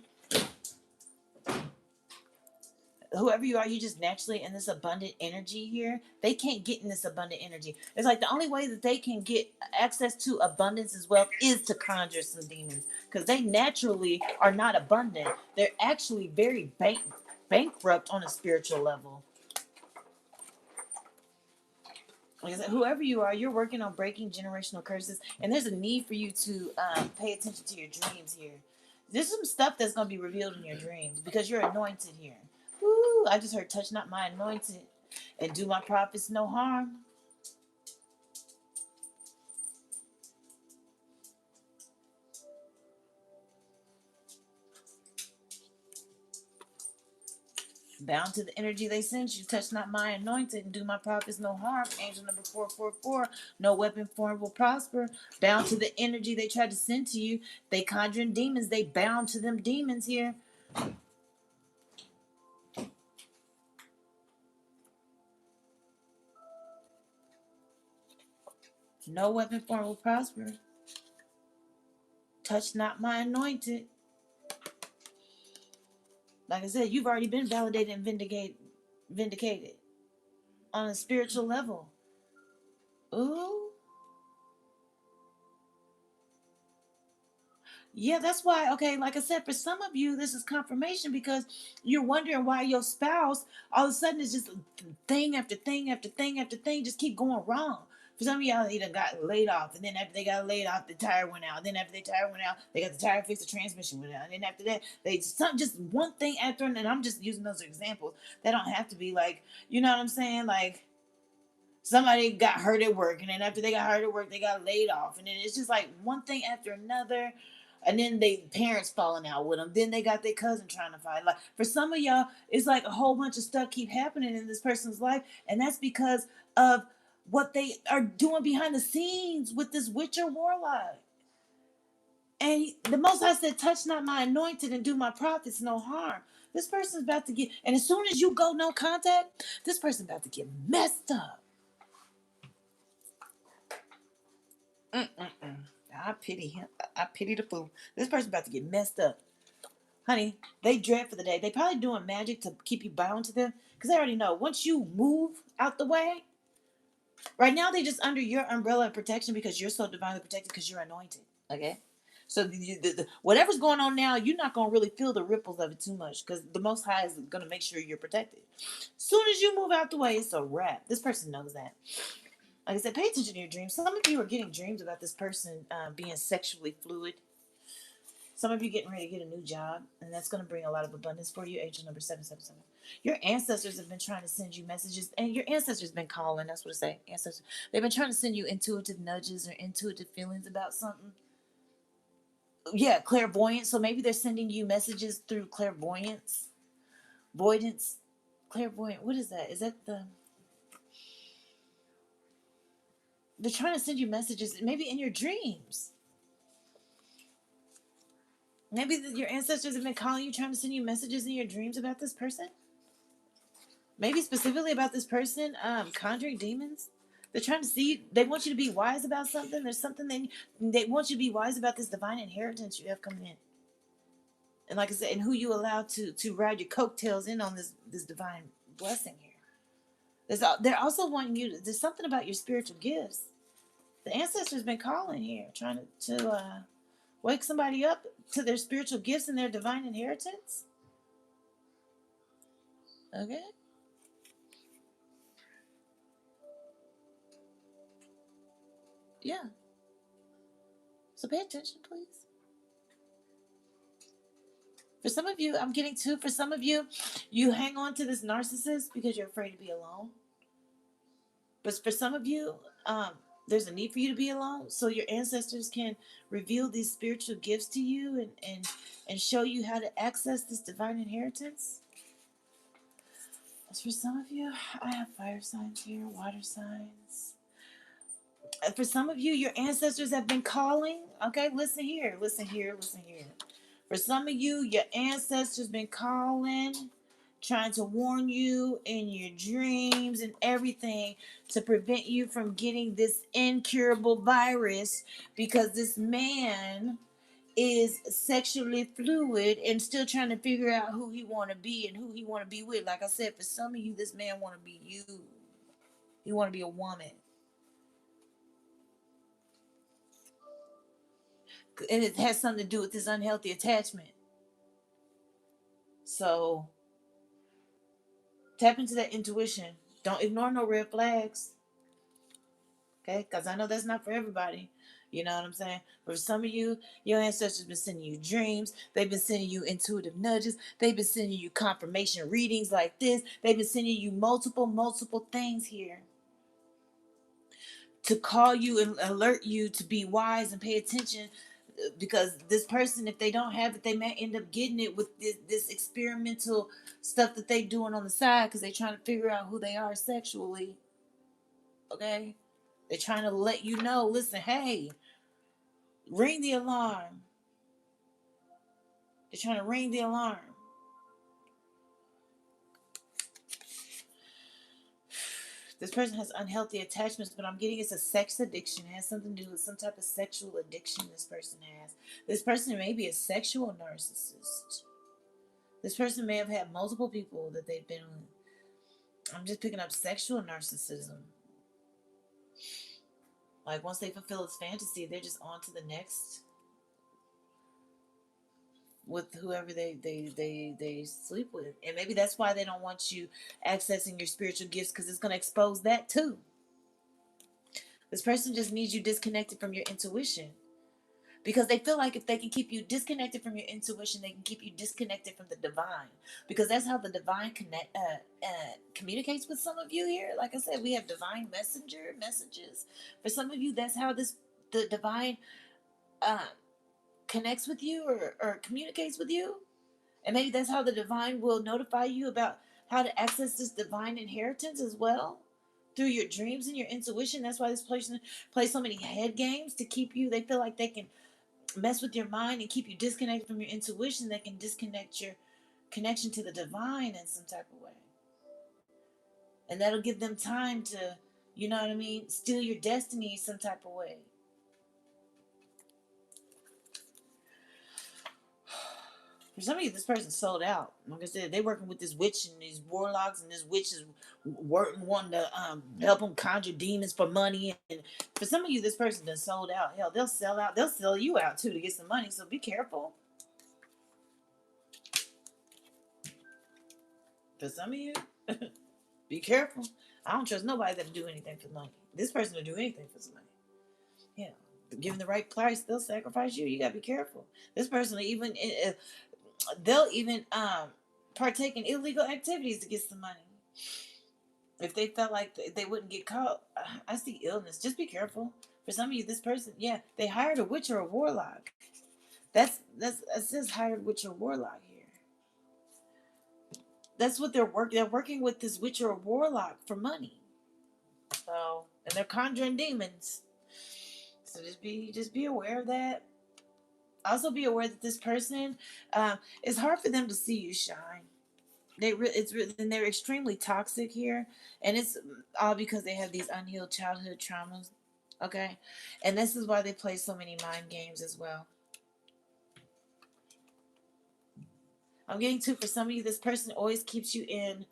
Whoever you are, you just naturally in this abundant energy here. They can't get in this abundant energy. It's like the only way that they can get access to abundance as well is to conjure some demons, because they naturally are not abundant. They're actually very bankrupt on a spiritual level. Like I said, whoever you are, you're working on breaking generational curses, and there's a need for you to pay attention to your dreams here. There's some stuff that's going to be revealed in your dreams because you're anointed here. Woo, I just heard touch not my anointed and do my prophets no harm. Bound to the energy they sent you, touch not my anointed and do my prophets no harm. Angel number 444, no weapon formed will prosper. Bound to the energy they tried to send to you. They conjuring demons, they bound to them demons here. No weapon formed will prosper. Touch not my anointed. Like I said, you've already been validated and vindicated on a spiritual level. Ooh. Yeah, that's why, okay, like I said, for some of you, this is confirmation because you're wondering why your spouse all of a sudden is just thing after thing after thing after thing just keep going wrong. For some of y'all, they done got laid off, and then after they got laid off, the tire went out. Then after the tire went out, they got the tire fixed, the transmission went out. And then after that, just one thing after, and I'm just using those examples. They don't have to be like, you know what I'm saying? Like, somebody got hurt at work, and then after they got hurt at work, they got laid off, and then it's just like one thing after another, and then they parents falling out with them, then they got their cousin trying to fight. Like for some of y'all, it's like a whole bunch of stuff keep happening in this person's life, and that's because of what they are doing behind the scenes with this witcher warlock. And the Most High said, touch not my anointed and do my prophets no harm. This person's about to get, and as soon as you go no contact, this person's about to get messed up. Mm-mm-mm. I pity him. I pity the fool. This person's about to get messed up. Honey, they dread for the day. They probably doing magic to keep you bound to them. Because they already know, once you move out the way, right now they just under your umbrella of protection because you're so divinely protected because you're anointed. Okay? So whatever's going on now, you're not going to really feel the ripples of it too much because the Most High is going to make sure you're protected. Soon as you move out the way, it's a wrap. This person knows that. Like I said, pay attention to your dreams. Some of you are getting dreams about this person being sexually fluid. Some of you getting ready to get a new job, and that's going to bring a lot of abundance for you. Angel number 777. Your ancestors have been trying to send you messages, and your ancestors been calling. That's what I say. Ancestors. They've been trying to send you intuitive nudges or intuitive feelings about something. Yeah, clairvoyance. So maybe they're sending you messages through clairvoyance, voidance, clairvoyant. What is that? Is that the? they're trying to send you messages, maybe in your dreams. Maybe your ancestors have been calling you, trying to send you messages in your dreams about this person. Maybe specifically about this person, conjuring demons. They're trying to see. They want you to be wise about something. There's something they want you to be wise about this divine inheritance you have coming in. And like I said, and who you allow to ride your coattails in on this divine blessing here. They're also wanting you to. There's something about your spiritual gifts. The ancestors been calling here, trying to wake somebody up to their spiritual gifts and their divine inheritance. Okay. Yeah. So pay attention, please. For some of you, I'm getting to, for some of you, you hang on to this narcissist because you're afraid to be alone. But for some of you, there's a need for you to be alone so your ancestors can reveal these spiritual gifts to you and show you how to access this divine inheritance. As for some of you, I have fire signs here, water signs. For some of you, your ancestors have been calling. Okay, listen here, listen here, listen here. For some of you, your ancestors been calling, trying to warn you in your dreams and everything to prevent you from getting this incurable virus because this man is sexually fluid and still trying to figure out who he want to be and who he want to be with. Like I said, for some of you, this man want to be you. He want to be a woman. And it has something to do with this unhealthy attachment. So tap into that intuition. Don't ignore no red flags. Okay? Because I know that's not for everybody. You know what I'm saying? For some of you, your ancestors been sending you dreams. They've been sending you intuitive nudges. They've been sending you confirmation readings like this. They've been sending you multiple things here to call you and alert you to be wise and pay attention, because this person, if they don't have it, they may end up getting it with this experimental stuff that they doing on the side because they're trying to figure out who they are sexually. Okay? They're trying to let you know, listen, hey, ring the alarm. They're trying to ring the alarm. This person has unhealthy attachments, but I'm getting it's a sex addiction. It has something to do with some type of sexual addiction this person has. This person may be a sexual narcissist. This person may have had multiple people that they've been with. I'm just picking up sexual narcissism. Like once they fulfill this fantasy, they're just on to the next with whoever they sleep with. And maybe that's why they don't want you accessing your spiritual gifts, because it's going to expose that too. This person just needs you disconnected from your intuition, because they feel like if they can keep you disconnected from your intuition, they can keep you disconnected from the divine, because that's how the divine communicates with some of you here. Like I said, we have divine messages. For some of you, that's how the divine connects with you or communicates with you. And maybe that's how the divine will notify you about how to access this divine inheritance as well, through your dreams and your intuition. That's why this person plays so many head games to keep you. They feel like they can mess with your mind and keep you disconnected from your intuition. They can disconnect your connection to the divine in some type of way. And that'll give them time to, you know what I mean, steal your destiny some type of way. For some of you, this person's sold out. Like I said, they're working with this witch and these warlocks, and this witch is wanting to help them conjure demons for money. And for some of you, this person's been sold out. Hell, they'll sell out. They'll sell you out too to get some money. So be careful. For some of you, be careful. I don't trust nobody that'll do anything for money. This person will do anything for some money. Yeah, given the right price, they'll sacrifice you. You gotta be careful. This person will even they'll even partake in illegal activities to get some money. If they felt like they wouldn't get caught, I see illness. Just be careful. For some of you, this person, yeah, they hired a witch or a warlock. It says hired witch or warlock here. That's what they're working. They're working with this witch or a warlock for money. So and they're conjuring demons. So just be aware of that. Also be aware that this person, it's hard for them to see you shine. And they're extremely toxic here, and it's all because they have these unhealed childhood traumas. Okay, and this is why they play so many mind games as well. I'm getting to, for some of you, this person always keeps you in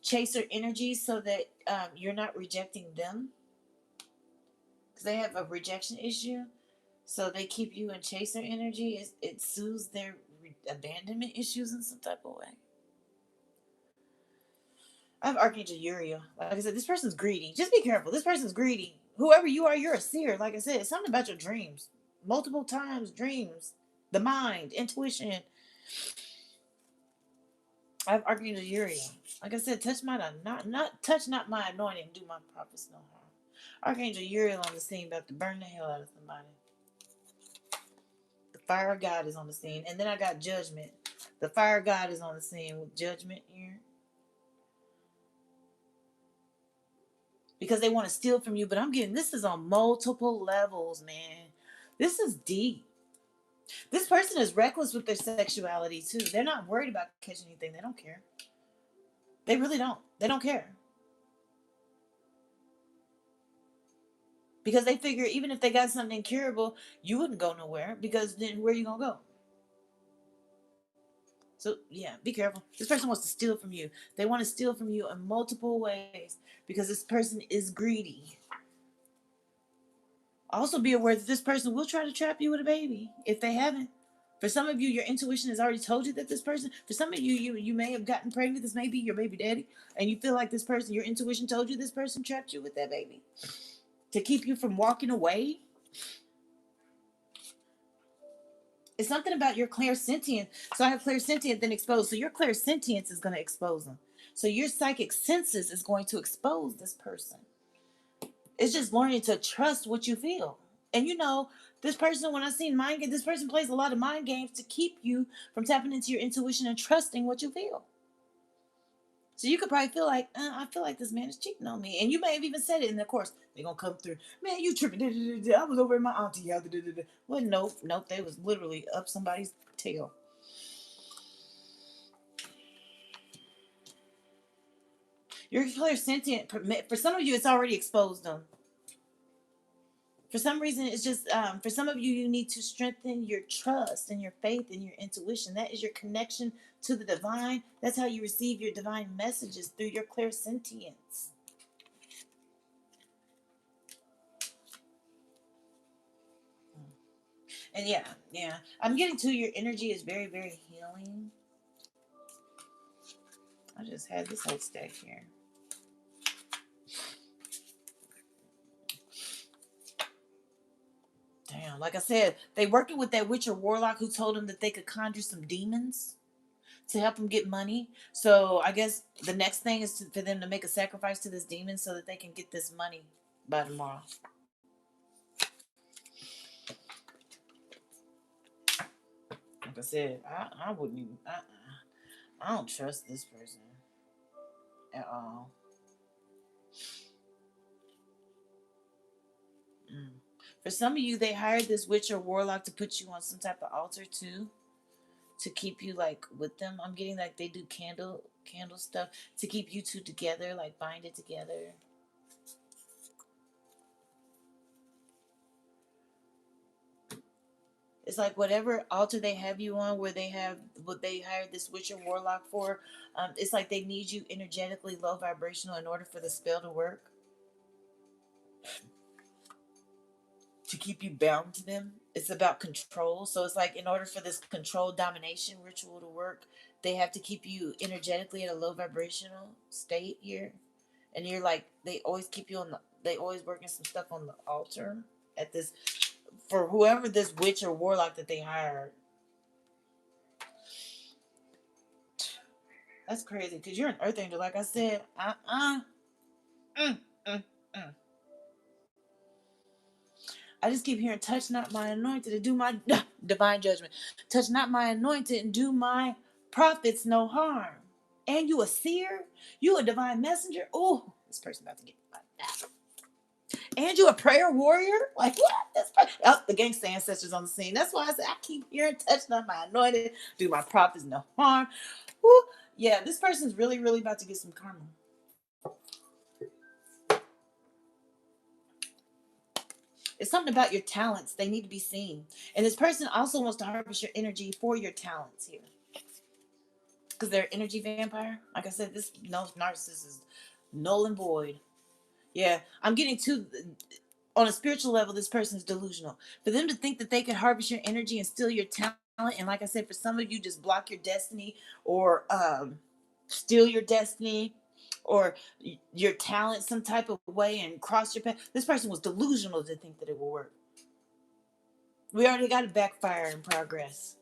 chaser energy so that you're not rejecting them, because they have a rejection issue. So they keep you in chaser energy. It soothes their abandonment issues in some type of way. I have Archangel Uriel. Like I said, this person's greedy. Just be careful. This person's greedy. Whoever you are, you're a seer. Like I said, it's something about your dreams. Multiple times dreams. The mind, intuition. I have Archangel Uriel. Like I said, touch not my anointing and do my prophets no harm. Archangel Uriel on the scene about to burn the hell out of somebody. The fire of God is on the scene. And then I got judgment. The fire of God is on the scene with judgment here. Because they want to steal from you. But I'm getting, this is on multiple levels, man. This is deep. This person is reckless with their sexuality too. They're not worried about catching anything. They don't care. They really don't. They don't care. Because they figure even if they got something incurable, you wouldn't go nowhere. Because then where are you going to go? So, yeah, be careful. This person wants to steal from you. They want to steal from you in multiple ways because this person is greedy. Also, be aware that this person will try to trap you with a baby if they haven't. For some of you, your intuition has already told you that this person, for some of you, you may have gotten pregnant. This may be your baby daddy. And you feel like this person, your intuition told you this person trapped you with that baby to keep you from walking away. It's something about your clairsentient. So I have clairsentient then exposed. So your clairsentience is going to expose them. So your psychic senses is going to expose this person. It's just learning to trust what you feel. And you know, this person, when I seen mind game, this person plays a lot of mind games to keep you from tapping into your intuition and trusting what you feel. So you could probably feel like, I feel like this man is cheating on me. And you may have even said it, and of course, they're going to come through. Man, you tripping. I was over at my auntie. Well, nope. They was literally up somebody's tail. Your clairsentient, for some of you, it's already exposed them. For some reason, it's just, for some of you, you need to strengthen your trust and your faith and your intuition. That is your connection to the divine. That's how you receive your divine messages, through your clairsentience. And yeah. I'm getting to your energy is very, very healing. I just had this whole stack here. Damn, like I said, they working with that witch or warlock who told them that they could conjure some demons to help them get money. So I guess the next thing is for them to make a sacrifice to this demon so that they can get this money by tomorrow. Like I said, I wouldn't even, I don't trust this person at all. For some of you, they hired this witch or warlock to put you on some type of altar too, to keep you like with them. I'm getting like they do candle stuff to keep you two together, like bind it together. It's like whatever altar they have you on, where they have what they hired this witch or warlock for. It's like they need you energetically low vibrational in order for the spell to work. To keep you bound to them. It's about control. So it's like in order for this control domination ritual to work, they have to keep you energetically at a low vibrational state here. And you're like, they always keep you on they always working some stuff on the altar at this, for whoever this witch or warlock that they hired. That's crazy, because you're an earth angel, like I said. I just keep hearing, touch not my anointed and do my divine judgment. Touch not my anointed and do my prophets no harm. And you a seer? You a divine messenger? Oh, this person about to get like that. And you a prayer warrior? Like what? Oh, the gangster ancestors on the scene. That's why I said I keep hearing, touch not my anointed, do my prophets no harm. Woo. Yeah, this person's really, really about to get some karma. It's something about your talents. They need to be seen. And this person also wants to harvest your energy for your talents here. Because they're energy vampire. Like I said, this narcissist is null and void. Yeah, I'm getting to on a spiritual level, this person is delusional. For them to think that they can harvest your energy and steal your talent, and like I said, for some of you, just block your destiny or steal your destiny or your talent some type of way and cross your path. This person was delusional to think that it will work. We already got a backfire in progress.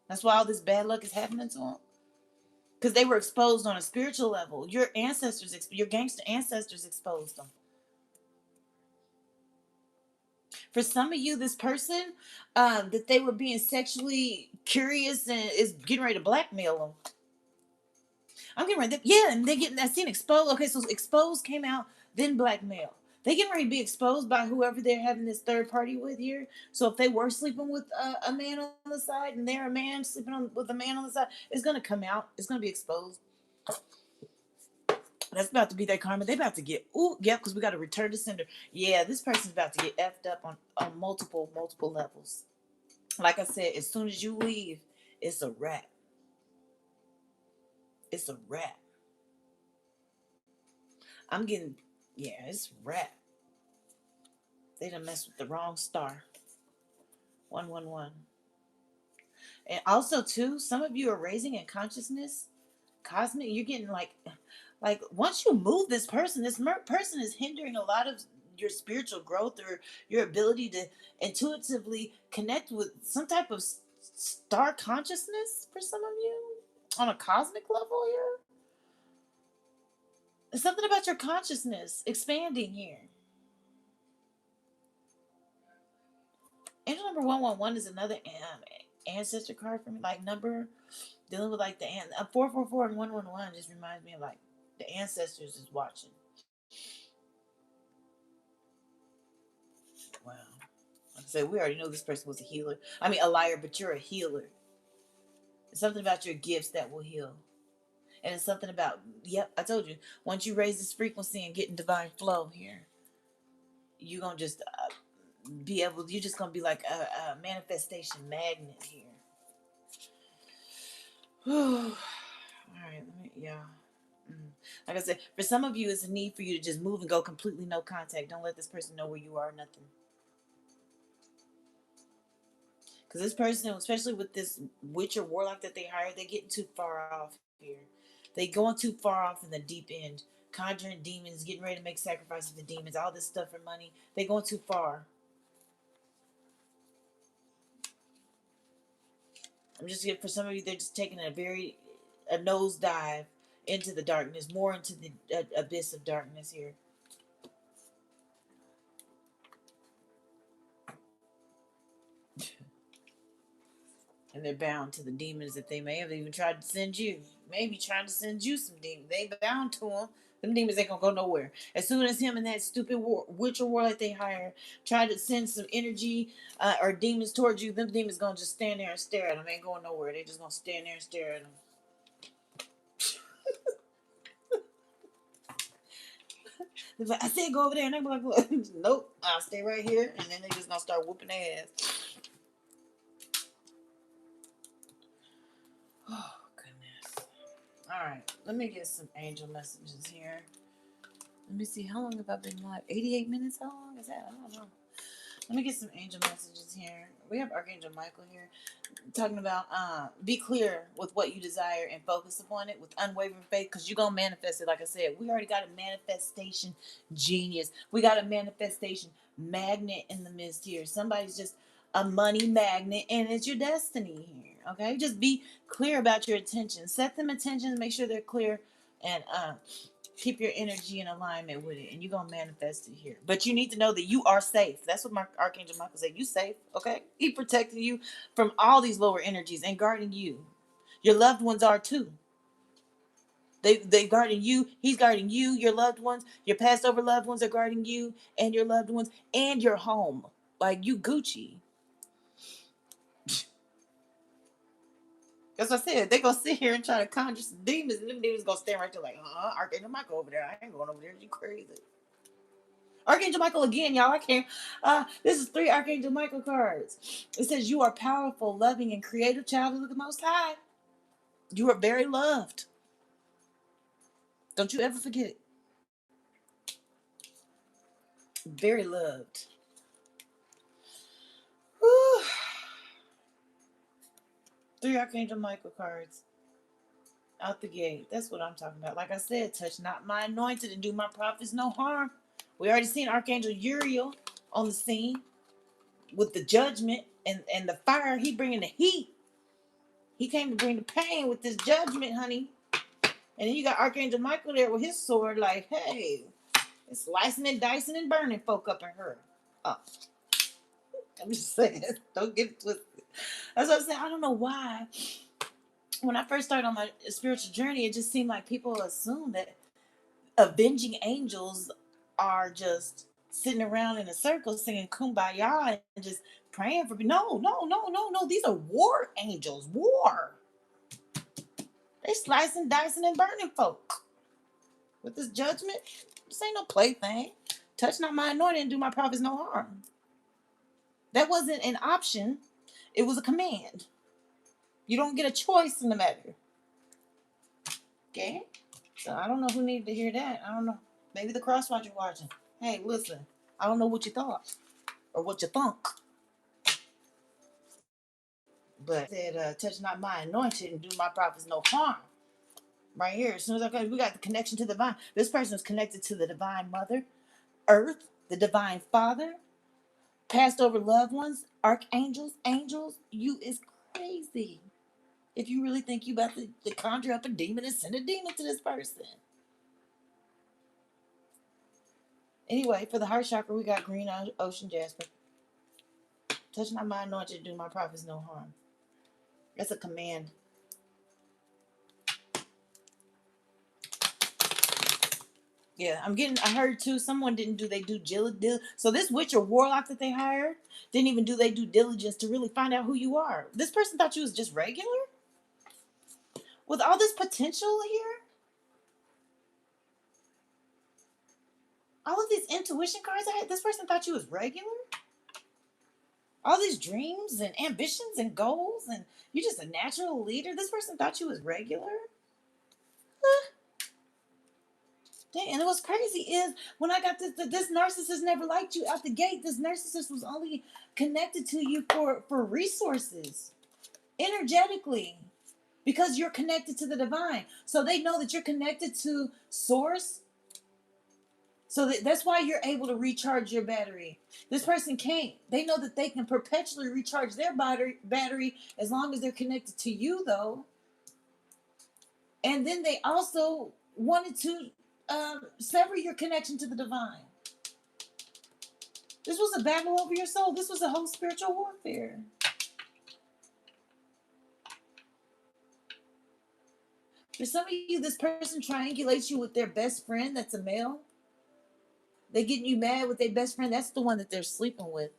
That's why all this bad luck is happening to them. Because they were exposed on a spiritual level. Your ancestors, your gangster ancestors exposed them. For some of you, this person that they were being sexually curious and is getting ready to blackmail them. I'm getting ready. Yeah, and they getting that scene exposed. Okay, so exposed came out, then blackmail. They getting ready to be exposed by whoever they're having this third party with here. So if they were sleeping with a man on the side and they're a man sleeping with a man on the side, it's gonna come out. It's gonna be exposed. That's about to be their karma. They about to get because we got to return to sender. Yeah, this person's about to get effed up on multiple levels. Like I said, as soon as you leave, it's a wrap. It's a wrap. I'm getting, yeah, it's a wrap. They done messed with the wrong star. 111. And also, too, some of you are raising in consciousness, cosmic. You're getting like once you move this person, person is hindering a lot of your spiritual growth or your ability to intuitively connect with some type of star consciousness for some of you on a cosmic level here. There's something about your consciousness expanding here. Angel number 111 is another ancestor card for me. Like number dealing with like the 444 and 111 just reminds me of like the ancestors is watching. Wow. Like I said, we already know this person was a healer. I mean, a liar, but you're a healer. It's something about your gifts that will heal. And it's something about, yep, I told you, once you raise this frequency and get in divine flow here, you're going to just you're just going to be like a manifestation magnet here. All right, yeah. Like I said, for some of you, it's a need for you to just move and go completely no contact. Don't let this person know where you are, nothing. Because this person, especially with this witch or warlock that they hired, they getting too far off here. They going too far off in the deep end. Conjuring demons, getting ready to make sacrifices to demons, all this stuff for money. They going too far. I'm just for some of you, they're just taking a nosedive into the darkness, more into the abyss of darkness here. And they're bound to the demons that they may have even tried to send you. Maybe trying to send you some demons. They bound to them. Them demons ain't gonna go nowhere. As soon as him and that stupid witch or warlock they hire try to send some energy or demons towards you, them demons gonna just stand there and stare at them. Ain't going nowhere. They just gonna stand there and stare at them. They're like, I said go over there, and they're like, look, nope, I'll stay right here, and then they just gonna start whooping their ass. Oh goodness. All right, let me get some angel messages here. Let me see, how long have I been live? 88 minutes? How long is that? I don't know. Let me get some angel messages here. We have Archangel Michael here talking about be clear with what you desire and focus upon it with unwavering faith because you're going to manifest it. Like I said, we already got a manifestation genius. We got a manifestation magnet in the midst here. Somebody's just a money magnet and it's your destiny here. Okay? Just be clear about your intentions. Set them intentions. Make sure they're clear and keep your energy in alignment with it and you're gonna manifest it here. But you need to know that you are safe. That's what Archangel Michael said. You safe, okay? He protecting you from all these lower energies and guarding you. Your loved ones are too. They guarding you. He's guarding you, your loved ones, your passed over loved ones are guarding you and your loved ones and your home. Like you Gucci. As I said, they gonna sit here and try to conjure some demons, and them demons gonna stand right there like, Archangel Michael over there. I ain't going over there. You crazy. Archangel Michael again, y'all. I can't. This is 3 Archangel Michael cards. It says you are powerful, loving, and creative child of the Most High. You are very loved. Don't you ever forget it. Very loved. Whew. 3 Archangel Michael cards out the gate. That's what I'm talking about. Like I said, touch not my anointed and do my prophets no harm. We already seen Archangel Uriel on the scene with the judgment and the fire. He bringing the heat. He came to bring the pain with this judgment, honey. And then you got Archangel Michael there with his sword, like, hey, it's slicing and dicing and burning folk up in her. Oh, I'm just saying, don't get it twisted. That's what I'm saying. I don't know why. When I first started on my spiritual journey, it just seemed like people assume that avenging angels are just sitting around in a circle singing kumbaya and just praying for me. No, no, no, no, no. These are war angels. War. They slicing, dicing, and burning folk. With this judgment, this ain't no plaything. Touch not my anointing and do my prophets no harm. That wasn't an option. It was a command. You don't get a choice in the matter. Okay? So I don't know who needed to hear that. I don't know. Maybe the crosswatcher watching. Hey, listen. I don't know what you thought or what you thunk. But it said, touch not my anointing and do my prophets no harm. Right here. As soon as I got, we got the connection to the divine. This person is connected to the divine mother, earth, the divine father, passed over loved ones, archangels, angels. You is crazy. If you really think you about to conjure up a demon and send a demon to this person. Anyway, for the heart chakra, we got green ocean jasper. Touch not my anointed, do my prophets no harm. That's a command. Yeah, I heard too, someone didn't do they due diligence. So this witch or warlock that they hired didn't even do they due diligence to really find out who you are. This person thought you was just regular? With all this potential here? All of these intuition cards I had, this person thought you was regular? All these dreams and ambitions and goals, and you're just a natural leader? This person thought you was regular? Huh? Dang, and what's crazy is when I got this narcissist never liked you out the gate. This narcissist was only connected to you for resources, energetically, because you're connected to the divine. So they know that you're connected to source. So that's why you're able to recharge your battery. This person can't. They know that they can perpetually recharge their battery as long as they're connected to you, though. And then they also wanted to sever your connection to the divine. This was a battle over your soul. This was a whole spiritual warfare. For some of you, this person triangulates you with their best friend that's a male. They getting you mad with their best friend. That's the one that they're sleeping with.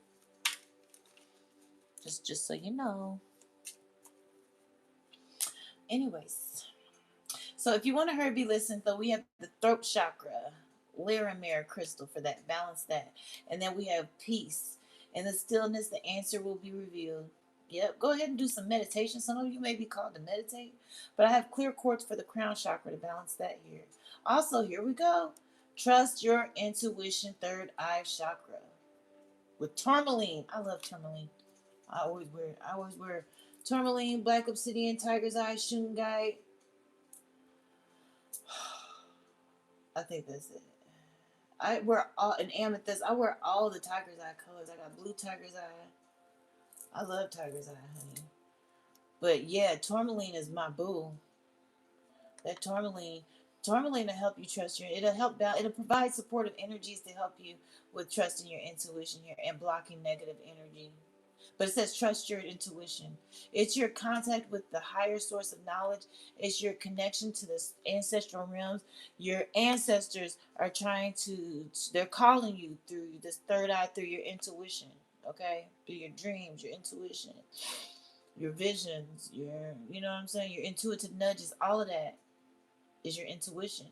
Just so you know. Anyways. So if you want to hurry, be listening, though, we have the throat chakra, Laramere crystal for that. Balance that. And then we have peace. In the stillness, the answer will be revealed. Yep, go ahead and do some meditation. Some of you may be called to meditate. But I have clear quartz for the crown chakra to balance that here. Also, here we go. Trust your intuition, third eye chakra. With tourmaline. I love tourmaline. I always wear tourmaline, black obsidian, tiger's eye, shungite. I think that's it. I wear all an amethyst. I wear all the tiger's eye colors. I got blue tiger's eye. I love tiger's eye, honey. But yeah, tourmaline is my boo. That tourmaline will help you trust your. It'll provide supportive energies to help you with trusting your intuition here and blocking negative energy. But it says trust your intuition. It's your contact with the higher source of knowledge. It's your connection to the ancestral realms. Your ancestors are trying to, they're calling you through this third eye, through your intuition, okay? Through your dreams, your intuition, your visions, you know what I'm saying? Your intuitive nudges, all of that is your intuition.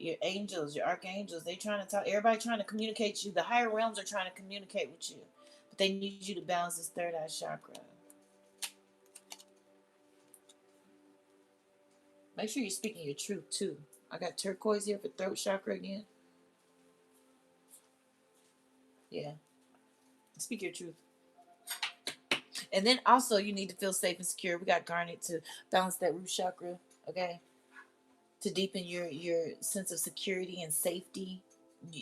Your angels, your archangels, they trying to talk, everybody trying to communicate to you. The higher realms are trying to communicate with you, but they need you to balance this third eye chakra. Make sure you're speaking your truth too. I got turquoise here for throat chakra again. Yeah, speak your truth. And then also you need to feel safe and secure. We got garnet to balance that root chakra, okay? To deepen your sense of security and safety.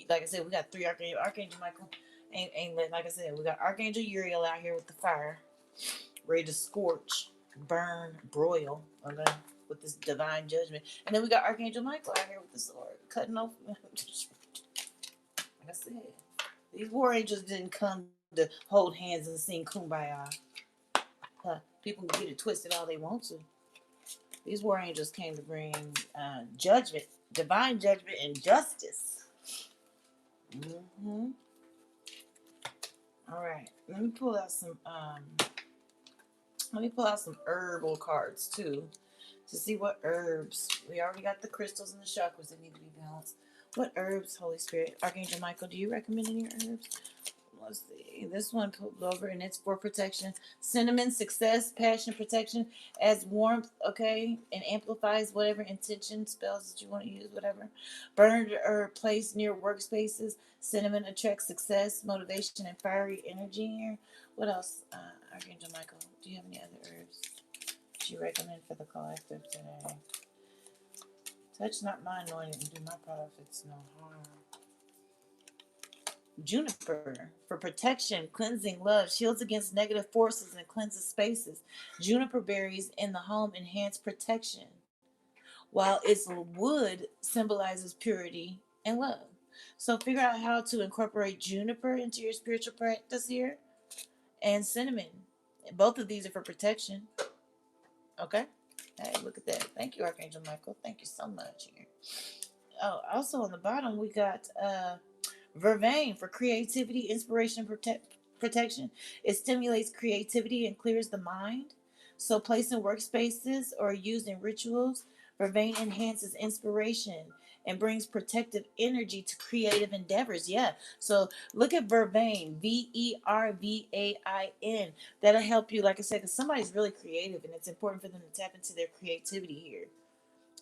Like I said, we got three archangels. Archangel Michael ain't like I said, we got Archangel Uriel out here with the fire, ready to scorch, burn, broil, okay, with this divine judgment. And then we got Archangel Michael out here with the sword, cutting off. Like I said, these war angels didn't come to hold hands and sing kumbaya. Huh. People can get it twisted all they want to. These war angels came to bring judgment, divine judgment, and justice. Mm-hmm. All right, let me pull out some. Let me pull out some herbal cards too, to see what herbs. We already got the crystals and the chakras that need to be balanced. What herbs, Holy Spirit, Archangel Michael, do you recommend any herbs? Let's see. This one pulled over, and it's for protection. Cinnamon, success, passion, protection, adds warmth, okay, and amplifies whatever intention, spells that you want to use, whatever. Burned or placed near workspaces. Cinnamon attracts success, motivation, and fiery energy here. What else, Archangel Michael? Do you have any other herbs that you recommend for the collective today? Touch not my anointing and do my prophets no harm. Juniper for protection, cleansing, love, shields against negative forces and cleanses spaces. Juniper berries in the home enhance protection, while its wood symbolizes purity and love. So figure out how to incorporate juniper into your spiritual practice here, and cinnamon. Both of these are for protection. Okay? Hey, look at that. Thank you, Archangel Michael. Thank you so much here. Oh, also on the bottom we got vervain for creativity, inspiration, protection. It stimulates creativity and clears the mind. So placed in workspaces or used in rituals, vervain enhances inspiration and brings protective energy to creative endeavors. Yeah. So look at vervain, Vervain. That'll help you, like I said, because somebody's really creative and it's important for them to tap into their creativity here.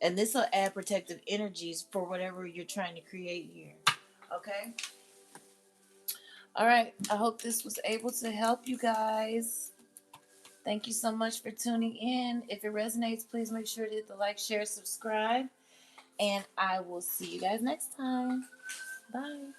And this will add protective energies for whatever you're trying to create here. Okay? All right. I hope this was able to help you guys. Thank you so much for tuning in. If it resonates, please make sure to hit the like, share, subscribe. And I will see you guys next time. Bye.